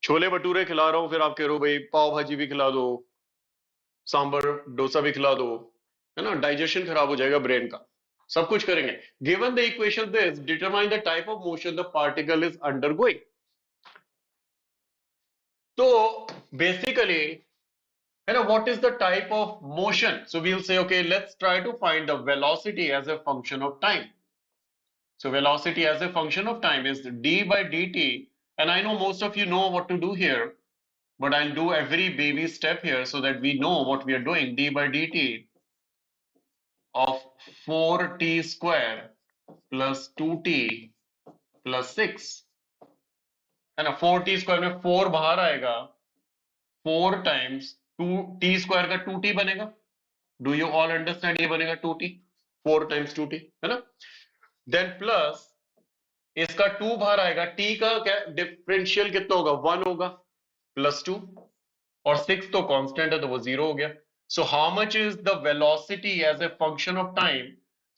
Speaker 1: छोले भटूरे खिला रहा हूं, फिर आप कह रहे हो भाई पाव भाजी भी खिला दो, सांबर डोसा भी खिला दो, है ना? डाइजेशन खराब हो जाएगा ब्रेन का। सब कुछ करेंगे। Given the equation this, determine the type of motion the particle is undergoing. तो बेसिकली, है ना, what is the type of motion? So we'll say, okay, let's try to find the velocity as a function of time. So velocity as a function of time is d by dt, and I know most of you know what to do here, but I'll do every baby step here so that we know what we are doing. D by dt of 4t square plus 2t plus 6, है ना? 4t square में 4 बाहर आएगा, 4 times 2t square का 2t बनेगा। Do you all understand? ये बनेगा 2t, 4 times 2t, है ना? देन प्लस इसका 2 बाहर आएगा, t का क्या डिफरेंशियल कितना होगा? 1 होगा, प्लस 2, और 6 तो कांस्टेंट है तो वो 0 हो गया। So how much is the velocity as a function of time?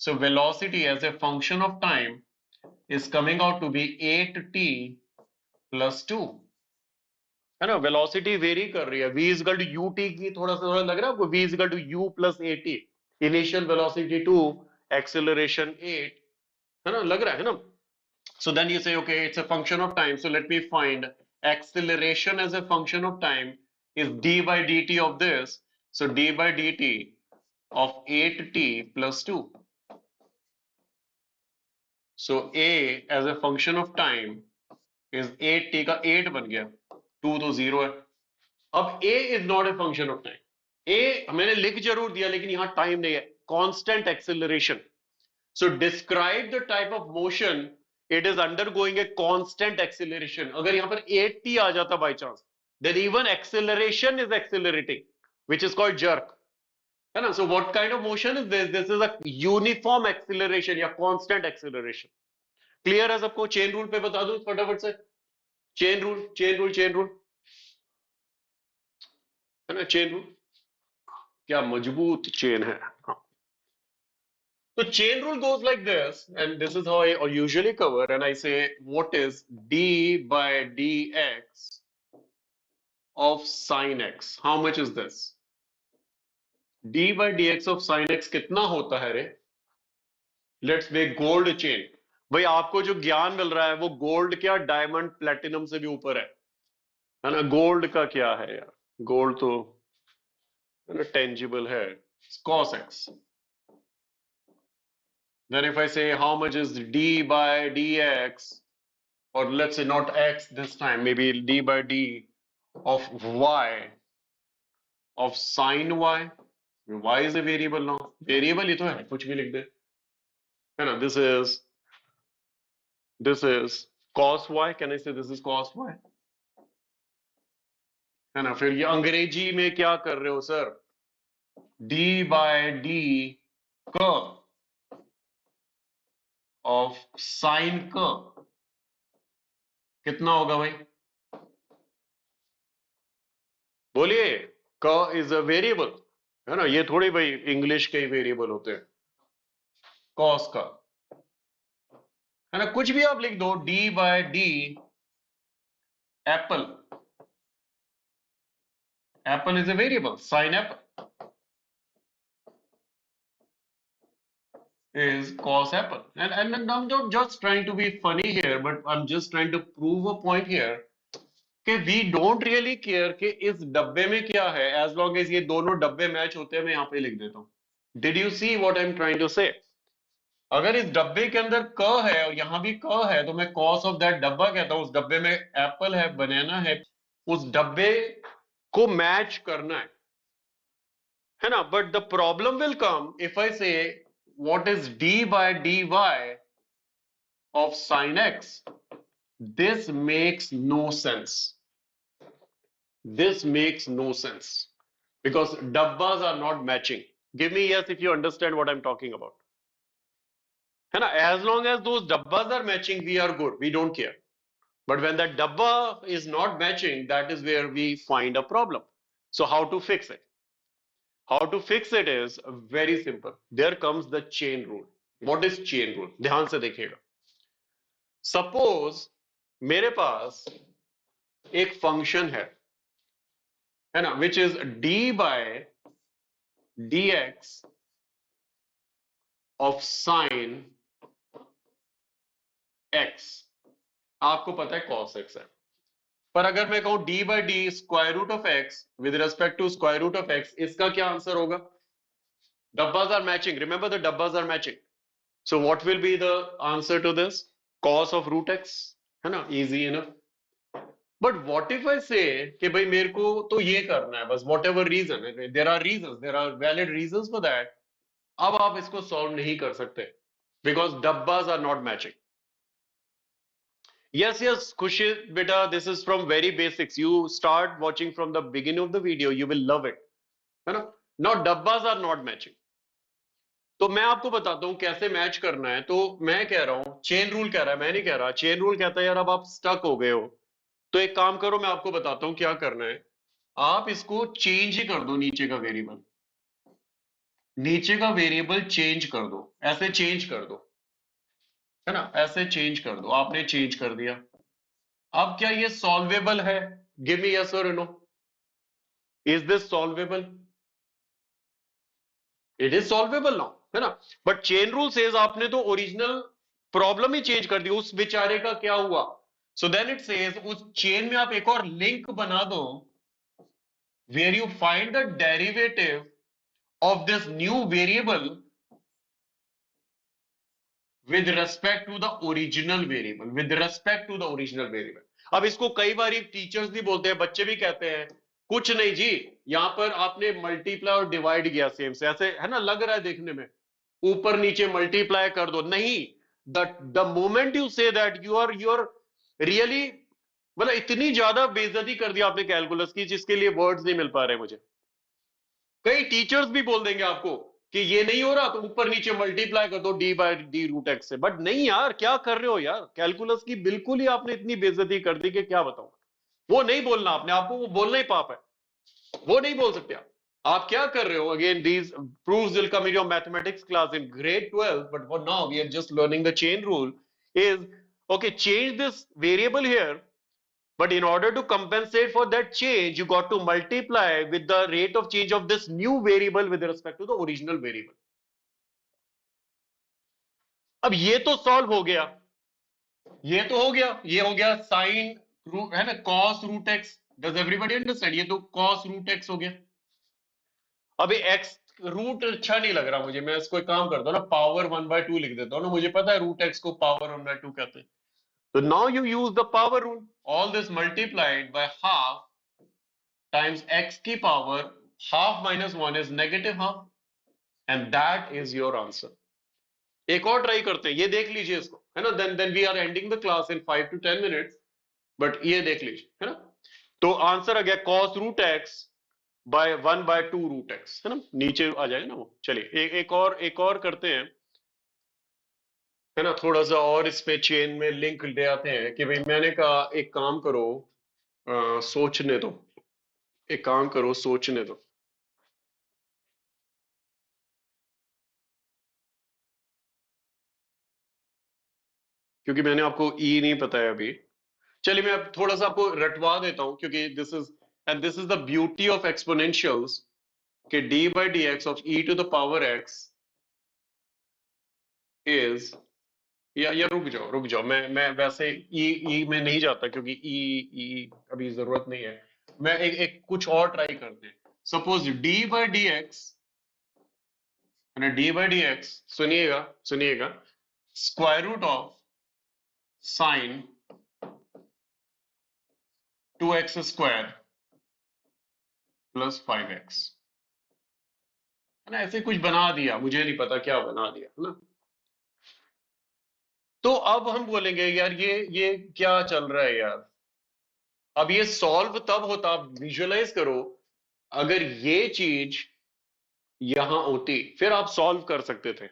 Speaker 1: So velocity as a function of time is coming out to be 8t plus 2, है ना? वेलोसिटी वेरी कर रही है, v is equal to ut की, थोड़ा लग रहा है आपको? v is equal to u plus at, initial velocity 2, acceleration 8, है ना? लग रहा है ना? So then you say, okay, it's a function of time, so let me find acceleration as a function of time is d by dt of this, so d by dt of 8t plus 2. So a as a function of time is 8t का 8 बन गया, 2 तो 0 है। अब a is not a function of time, a मैंने लिख जरूर दिया लेकिन यहां टाइम नहीं है, constant acceleration. So describe the type of motion it is undergoing a constant acceleration. अगर यहां पर 8t आ जाता by chance, then even acceleration is accelerating, which is called jerk, है ना? So what kind of motion is this? This is a uniform acceleration या constant acceleration. Clear है सबको? Chain rule पे बता दूं फटाफट से, chain rule, chain rule, chain rule, है ना? चेन रूल क्या मजबूत चेन है। हाँ, so chain rule goes like this, and this is how I usually cover, and I say what is d by dx of sine x? How much is this? d by dx of sine x कितना होता है रे? Let's make gold chain. भाई आपको जो ज्ञान मिल रहा है वो गोल्ड क्या डायमंड प्लेटिनम से भी ऊपर है ना? गोल्ड का क्या है यार? गोल्ड तो, है ना, टेंजिबल है। cos x. Then if I say how much is d by dx, or let's say not x this time, maybe d by d of y of sine y. Y is a variable now. Variable ही तो है, कुछ भी लिख दे, है ना? This is cos y. Can I say this is cos y? है ना? फिर ये अंग्रेजी में क्या कर रहे हो sir? d by d curve of sine curve कितना होगा भाई? बोलिए। क इज अ वेरिएबल, है ना? ये थोड़ी भाई इंग्लिश के ही वेरिएबल होते हैं, कॉस का, है ना? कुछ भी आप लिख दो, d by d apple, apple is a variable, sine apple is cos apple, and I'm not just trying to be funny here, but I'm just trying to prove a point here कि we don't really care कि इस डब्बे में क्या है, as long as ये दोनों डब्बे मैच होते हैं। मैं यहाँ पे लिख देता हूँ। Did you see what I'm trying to say? अगर इस डब्बे के अंदर क है और यहाँ भी क है तो मैं cos of that डब्बा कहता हूँ। उस डब्बे में एप्पल है, बनाना है, उस डब्बे को मैच करना है ना? But the problem will come if I say what is d by dy of sin x. This makes no sense. This makes no sense because dabbas are not matching. Give me yes if you understand what I'm talking about. है ना? As long as those dabbas are matching, we are good. We don't care. But when that dabba is not matching, that is where we find a problem. So how to fix it? How to fix it is very simple. There comes the chain rule. What is chain rule? ध्यान से देखिएगा. Suppose मेरे पास एक function है ना, which is d by dx of sine x. आपको पता है cos x है. पर अगर मैं कहूं d by d square root of x with respect to square root of x, इसका क्या आंसर होगा? Dabbas are matching. Remember the dabbas are matching. So what will be the answer to this? Cos of root x, है ना? Easy enough. But what if I say कि भाई मेरे को तो ये करना है बस, whatever reason, there are reasons, there are valid reasons for that. अब आप इसको solve नहीं कर सकते because dabbas are not matching. Yes, Khushi beta, this is from very basics. You start watching from the beginning of the video, you will love it. है ना? Now dabbas are not matching. तो मैं आपको बताता हूं कैसे match करना है. तो मैं कह रहा हूं चेन रूल कह रहा है, मैं नहीं कह रहा. चेन रूल कहता है यार अब आप स्टक हो गए हो तो एक काम करो, मैं आपको बताता हूं क्या करना है. आप इसको चेंज ही कर दो. नीचे का वेरिएबल चेंज कर दो. ऐसे चेंज कर दो, है ना? ऐसे चेंज कर दो. आपने चेंज कर दिया. अब क्या ये सॉल्वेबल है? गिव मी यस और no. Is this solvable? It is solvable now, है ना? बट चेन रूल सेज आपने तो ओरिजिनल प्रॉब्लम ही चेंज कर दी. उस बेचारे का क्या हुआ? सो देन इट सेज उस चेन में आप एक और लिंक बना दो where you find the derivative of this new variable with respect to the original variable. With respect to the original variable. अब इसको कई बार टीचर्स भी बोलते हैं, बच्चे भी कहते हैं कुछ नहीं जी, यहां पर आपने मल्टीप्लाई और डिवाइड किया सेम से, ऐसे है ना, लग रहा है देखने में, ऊपर नीचे मल्टीप्लाई कर दो. नहीं, the moment you say that you are really, मतलब इतनी ज्यादा बेइज्जती कर दी आपने कैलकुलस की जिसके लिए वर्ड्स नहीं मिल पा रहे मुझे. कई टीचर्स भी बोल देंगे आपको कि ये नहीं हो रहा तो ऊपर नीचे मल्टीप्लाई कर दो d by d root x से. बट नहीं यार, क्या कर रहे हो यार? कैलकुलस की बिल्कुल ही आपने इतनी बेइज्जती कर दी कि क्या बताऊं. वो नहीं बोलना आपने, आपको वो बोलना ही पाप है. वो नहीं बोल सकते आप क्या कर रहे हो? Again these proofs will come in your mathematics class in grade 12, but for now we are just learning the chain rule. Is okay, change this variable here, but in order to compensate for that change, you got to multiply with the rate of change of this new variable with respect to the original variable. अब ये तो solve हो गया, ये तो हो गया, ये हो गया साइन रूट, है ना, cos root x. Does everybody understand? ये तो cos रूट एक्स हो गया. अभी एक्स रूट अच्छा नहीं लग रहा मुझे, मैं इसको एक काम करता हूँ ना, पावर 1/2 लिख देता हूँ ना. मुझे पता है रूट एक्स को पावर 1/2 कहते हैं. तो now you use the power rule. All this multiplied by half times x की power half minus 1 is negative half, and that is your answer. एक और ट्राई करते हैं, ये देख लीजिए इसको, है ना. Then we are ending the class in 5 to 10 minutes. But ये देख लीजिए, है ना. तो आंसर आ गया cos root x by 1/2 root x, है ना. नीचे आ जाएगा ना वो. चलिए एक और करते हैं, है ना. थोड़ा सा और इस पे चेन में लिंक ले आते हैं कि भाई मैंने कहा एक काम करो, सोचने दो. एक काम करो, सोचने दो. क्योंकि मैंने आपको ई नहीं बताया अभी. चलिए मैं अब थोड़ा सा आपको रटवा देता हूं, क्योंकि this is the beauty of exponentials कि d by d x of e to the power x is, या रुक जाओ, मैं वैसे ई में नहीं जाता क्योंकि ई अभी जरूरत नहीं है. मैं एक कुछ और ट्राई करते हैं. Suppose d by d x, d by d x, सुनिएगा, square root of sine 2x square plus 5x, है ना. ऐसे कुछ बना दिया, मुझे नहीं पता क्या बना दिया, है ना. तो अब हम बोलेंगे यार ये क्या चल रहा है यार। अब ये सॉल्व तब होता, आप विजुअलाइज करो, अगर ये चीज यहां होती फिर आप सॉल्व कर सकते थे।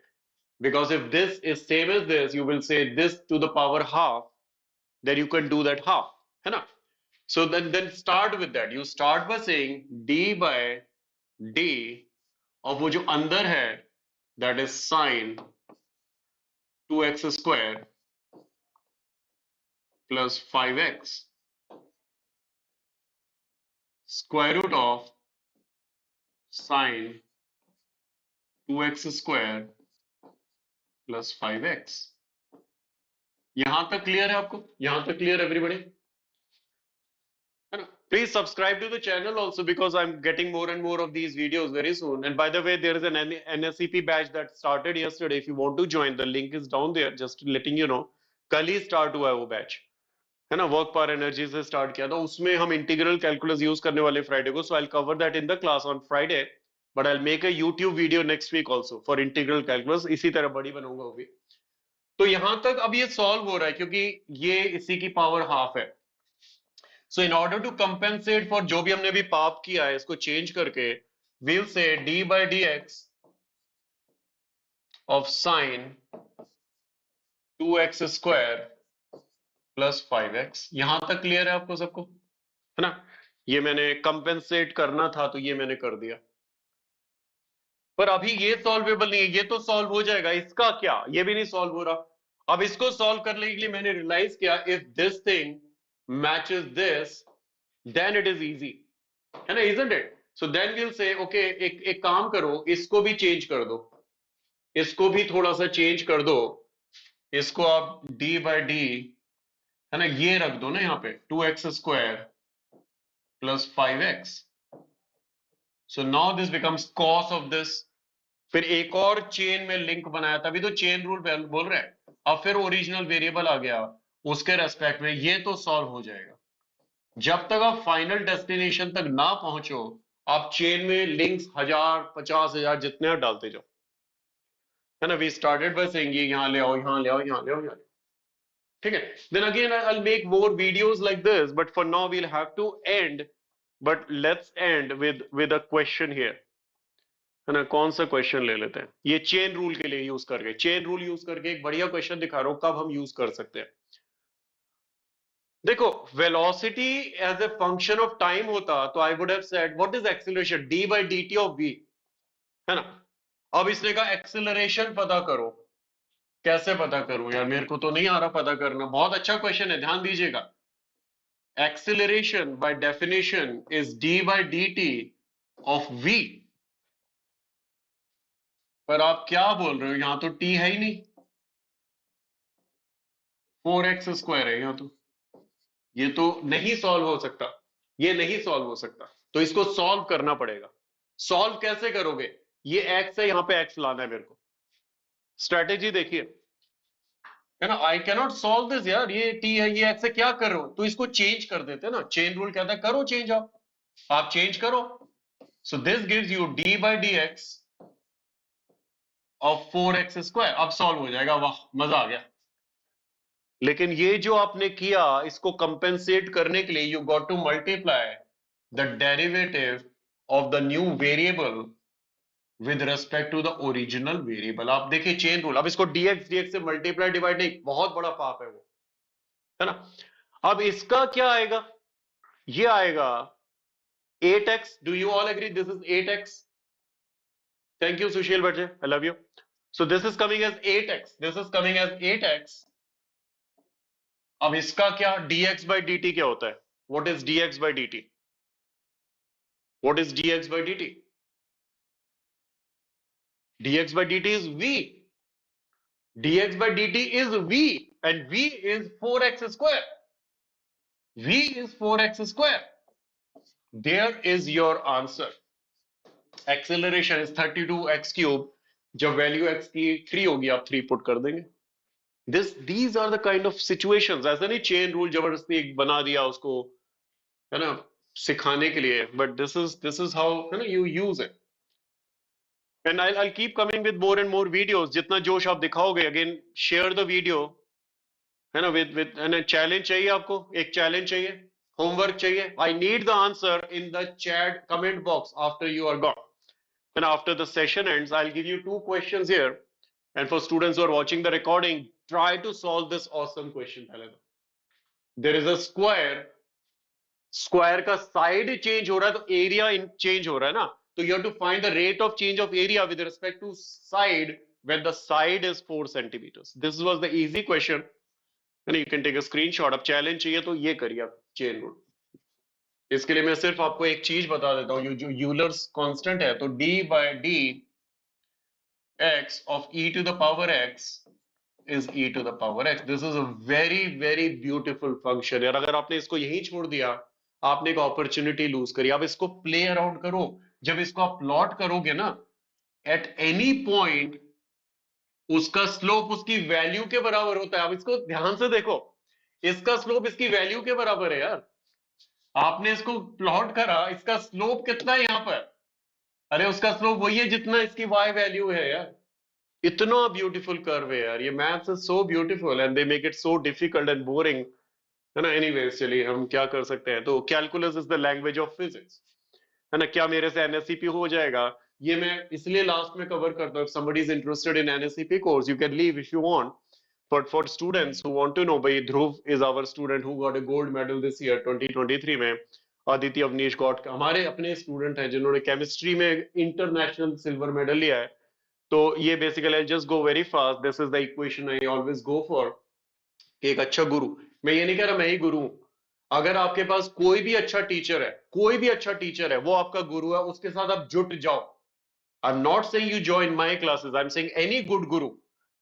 Speaker 1: Because if this is same as this, you will say this to the power half, then you can do that half, है ना? So then start with that. You start by saying d by d of वो जो अंदर है, that is sine 2x square plus 5x square root of sine 2x square plus 5x। यहां तक clear है आपको? यहां तक क्लियर एवरीबॉडी, है ना? Please subscribe to the channel also because I'm getting more and more of these videos very soon. And by the way, there is an NSEP batch that started yesterday. If you want to join, the link is down there. Just letting you know. कल ही start हुआ है वो batch, है ना? Work पर energy से start किया था, उसमें हम इंटीग्रल कैलकुलस यूज करने वाले फ्राइडे को। So I cover that in the class on Friday, but I make a YouTube video next week also for integral calculus. इसी तरह बड़ी बनाऊंगा वो भी। तो यहां तक अब ये सॉल्व हो रहा है क्योंकि ये इसी की पावर हाफ है। So in order to compensate for जो भी हमने अभी पाप किया है, इसको चेंज करके we'll say d by dx of sine 2x square plus 5x। यहां तक क्लियर है आपको सबको, है ना? ये मैंने कंपेंसेट करना था तो ये मैंने कर दिया, पर अभी ये सॉल्वेबल नहीं है। ये तो सॉल्व हो जाएगा, इसका क्या? ये भी नहीं सॉल्व हो रहा। अब इसको सॉल्व करने के लिए मैंने रियलाइज किया, if this thing matches this then it is easy, है ना? Isn't it? So then we'll say okay, एक काम करो, इसको भी चेंज कर दो, इसको भी थोड़ा सा चेंज कर दो। इसको आप d बाई डी, है ना, ये रख दो ना यहाँ पे 2x square plus 5x। So now this becomes cos of this. फिर एक और चेन में लिंक बनाया, तभी तो चेन रूल बोल रहे हैं। अब फिर ओरिजिनल वेरिएबल आ गया उसके रेस्पेक्ट में, ये तो सॉल्व हो जाएगा। जब तक आप फाइनल डेस्टिनेशन तक ना पहुंचो, आप चेन में लिंक्स 1000 50,000 जितने आप डालते जाओ, है ना? वी स्टार्टेड बाय सेइंग ये यहां ले आओ, यहां ले आओ, यहां ले आओ, यहां ले आओ। ठीक है? Then again I'll make more videos like this, but for now we'll have to end. But let's end with a question here, है ना? कौन सा क्वेश्चन ले लेते हैं? ये चेन रूल के लिए यूज करके, चेन रूल यूज करके एक बढ़िया क्वेश्चन दिखा रहा हूं कब हम यूज कर सकते हैं। देखो, velocity as a function of time होता तो I would have said what is acceleration, d by dt of v, है ना? अब इसने कहा एक्सीलरेशन पता करो। कैसे पता करूं यार, मेरे को तो नहीं आ रहा पता करना। बहुत अच्छा क्वेश्चन है, ध्यान दीजिएगा। Acceleration by definition is d by dt of v। पर आप क्या बोल रहे हो, यहां तो t है ही नहीं, 4x स्क्वायर है यहां तो। ये तो नहीं सॉल्व हो सकता, ये नहीं सॉल्व हो सकता। तो इसको सॉल्व करना पड़ेगा। सॉल्व कैसे करोगे? ये x है, यहां पे x लाना है मेरे को। स्ट्रेटेजी देखिए, है ना? आई कैनॉट सॉल्व दिस यार, ये t है, ये x है, क्या कर रहे हो? तो इसको चेंज कर देते हैं ना। चेन रूल कहता है करो चेंज, आप चेंज करो। So this gives you d by dx of 4x square. अब सॉल्व हो जाएगा, वाह मजा आ गया। लेकिन ये जो आपने किया, इसको कंपेंसेट करने के लिए you got to multiply the derivative of the new variable with respect to the original variable. आप देखिए चेन रूल। अब इसको dx से मल्टीप्लाई डिवाइड नहीं, बहुत बड़ा पाप है वो, है ना? अब इसका क्या आएगा? ये आएगा 8x। Do you all agree this is 8x? Thank you Sushil बच्चे, I love you. So this is coming as 8x, this is coming as 8x। अब इसका क्या? dx by dt क्या होता है? What is dx by dt? What is dx by dt? dx by dt is v। dx by dt is v, and v is 4x square। v is 4x square। There is your answer। Acceleration is 32x cube। जब value x की 3 होगी, आप 3 put कर देंगे। These are the kind of situations। ऐसा नहीं chain rule जबरदस्ती एक बना दिया उसको, है ना, सिखाने के लिए, but this is how, है ना, you use it। And I'll keep coming with more and more videos। जितना जोश आप दिखाओगे, again share the video, है ना, विद एन चैलेंज चाहिए आपको, एक चैलेंज चाहिए, होमवर्क चाहिए. I need the answer in the chat comment box after you are gone. And after the session ends, I'll give you two questions here. And for students who are watching the recording, try to solve this awesome question. There is a square. Square का side change हो रहा है तो area change हो रहा है ना. So you have to find the rate of change of area with respect to side when the side is 4 centimeters. This was the easy question. And you can take a screenshot. अब challenge चाहिए तो ये करिए आप chain rule. इसके लिए मैं सिर्फ आपको एक चीज बता देता हूँ. जो यूलर्स कांस्टेंट है तो d by d x of e to the power x is e to the power x. This is a very very beautiful function. यार अगर आपने इसको यहीं छोड़ दिया, आपने एक अपॉर्चुनिटी लूज करी. आप इसको प्ले अराउंड करो. जब इसको आप प्लॉट करोगे ना, एट एनी पॉइंट उसका स्लोप उसकी वैल्यू के बराबर होता है. आप इसको ध्यान से देखो, इसका स्लोप इसकी वैल्यू के बराबर है यार. आपने इसको प्लॉट करा, इसका स्लोप कितना है यहाँ पर? अरे उसका स्लोप वही है जितना इसकी y वैल्यू है यार. इतना ब्यूटीफुल कर्व है यार. ये maths is so beautiful and they make it so difficult and boring, है ना. एनीवेज चलिए हम क्या कर सकते हैं. तो calculus is the language of physics, है ना. क्या मेरे से एनएसईपी हो जाएगा? ये मैं इसलिए लास्ट में कवर करता हूँ. somebody is interested in NSEP course, you can leave if you want. But for students who want to know, भाई ध्रुव is our student who got a gold medal this year 2023 में. Aditi Awanish got हमारे अपने student हैं जिन्होंने chemistry में international silver medal लिया है. तो ये basically I just go very fast. This is the equation I always go for. एक अच्छा गुरु, मैं ये नहीं कह रहा मैं ही गुरु हूं. अगर आपके पास कोई भी अच्छा टीचर है, कोई भी अच्छा टीचर है, वो आपका गुरु है, उसके साथ आप जुट जाओ. I'm not saying you join my classes. I'm saying any good guru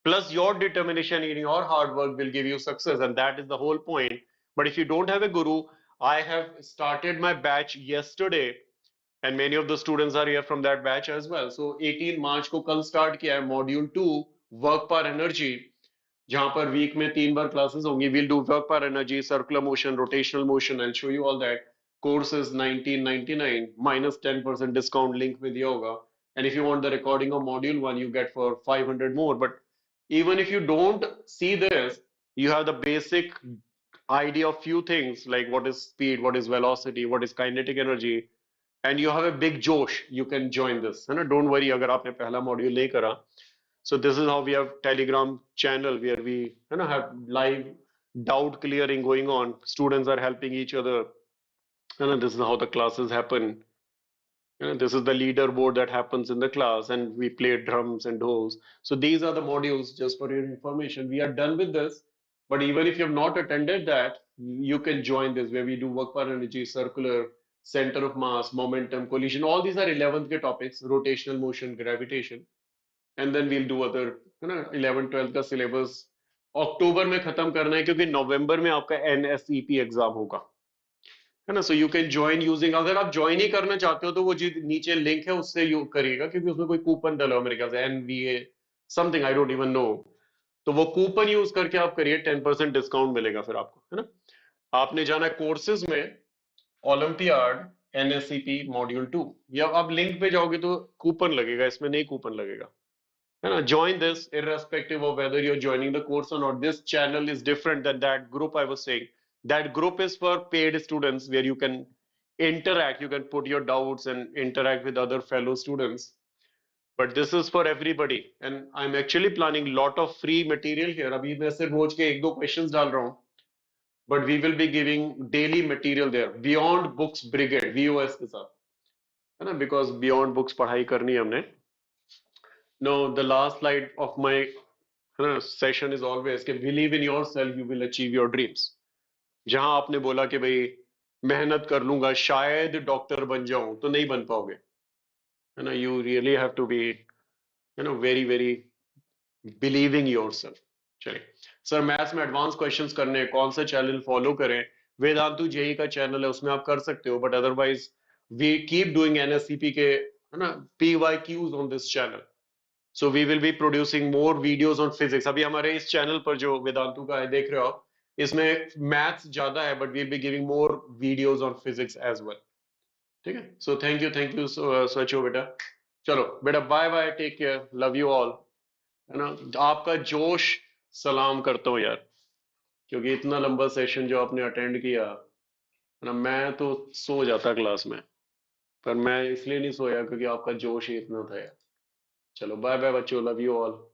Speaker 1: plus your determination in your hard work will give you success, and that is the whole point. But if you don't have a guru, I have started my batch yesterday, and many of the students are here from that batch as well. So 18 March को कल start किया है module 2 work per energy, जहां पर week में 3 बार classes होंगी. We'll do work per energy, circular motion, rotational motion. I'll show you all that. Course is 1999 minus 10% discount, link में दिया होगा. And if you want the recording of module 1, you get for 500 more. But even if you don't see this, you have the basic idea of few things like what is speed, what is velocity, what is kinetic energy, and you have a big josh. You can join this. है ना. Don't worry अगर आपने पहला module नहीं करा. So this is how we have Telegram channel where we, you know, have live doubt clearing going on. Students are helping each other. You know, this is how the classes happen. You know, this is the leaderboard that happens in the class, and we play drums and dhols. So these are the modules, just for your information. We are done with this, but even if you have not attended that, you can join this where we do work per energy, circular, center of mass, momentum, collision. All these are 11th के topics: rotational motion, gravitation, and then we'll do other, you know, 11 12 का syllabus अक्टूबर में खत्म करना है क्योंकि नवंबर में आपका NSEP exam होगा, है ना. So you can join using. अगर आप ज्वाइन ही करना चाहते हो तो वो जो नीचे लिंक है उससे यू करिएगा, क्योंकि उसमें कोई कूपन डाला हो मेरे ख्याल से NVA something, I don't even know. तो वो कूपन यूज करके आप करिए, 10% डिस्काउंट मिलेगा फिर आपको, है ना. आपने जाना है कोर्सेज में, ओलंपियाड NSEP मॉड्यूल 2, या आप लिंक पे जाओगे तो कूपन लगेगा, इसमें नहीं कूपन लगेगा, है ना. Join this irrespective of whether you're joining the course or not. This channel is different than that group I was saying. That group is for paid students where you can interact, you can put your doubts and interact with other fellow students. But this is for everybody, and I'm actually planning lot of free material here. अभी मैं सिर्फ रोज के एक दो questions डाल रहा हूँ, but we will be giving daily material there beyond books brigade VOS के साथ, है ना. Because beyond books पढ़ाई करनी है हमने. No, the last slide of my session is always कि believe in yourself, you will achieve your dreams. जहां आपने बोला कि भाई मेहनत कर लूंगा शायद डॉक्टर बन जाऊं, तो नहीं बन पाओगे, है ना. You really have to be, you know, very very believing yourself. चलिए सर, मैथ्स में एडवांस क्वेश्चंस करने हैं, कौन सा चैनल फॉलो करें? वेदांतु जेई का चैनल है, उसमें आप कर सकते हो. But otherwise we keep doing NSCP के, है ना, PYQs on this channel. So we will be producing more videos on physics. अभी हमारे इस चैनल पर जो वेदांतु का है देख रहे हो आप, इसमें मैथ्स ज्यादा है, but we'll be giving more videos on physics as well. ठीक है. So thank you सचो बेटा. चलो बेटा, bye bye, take care, love you all, है ना. आपका जोश सलाम करता हूँ यार. क्योंकि इतना लंबा सेशन जो आपने अटेंड किया ना, मैं तो सो जाता क्लास में। पर मैं इसलिए नहीं सोया क्योंकि आपका जोश ही इतना था यार। चलो बाय बाय बच्चों, लव यू ऑल।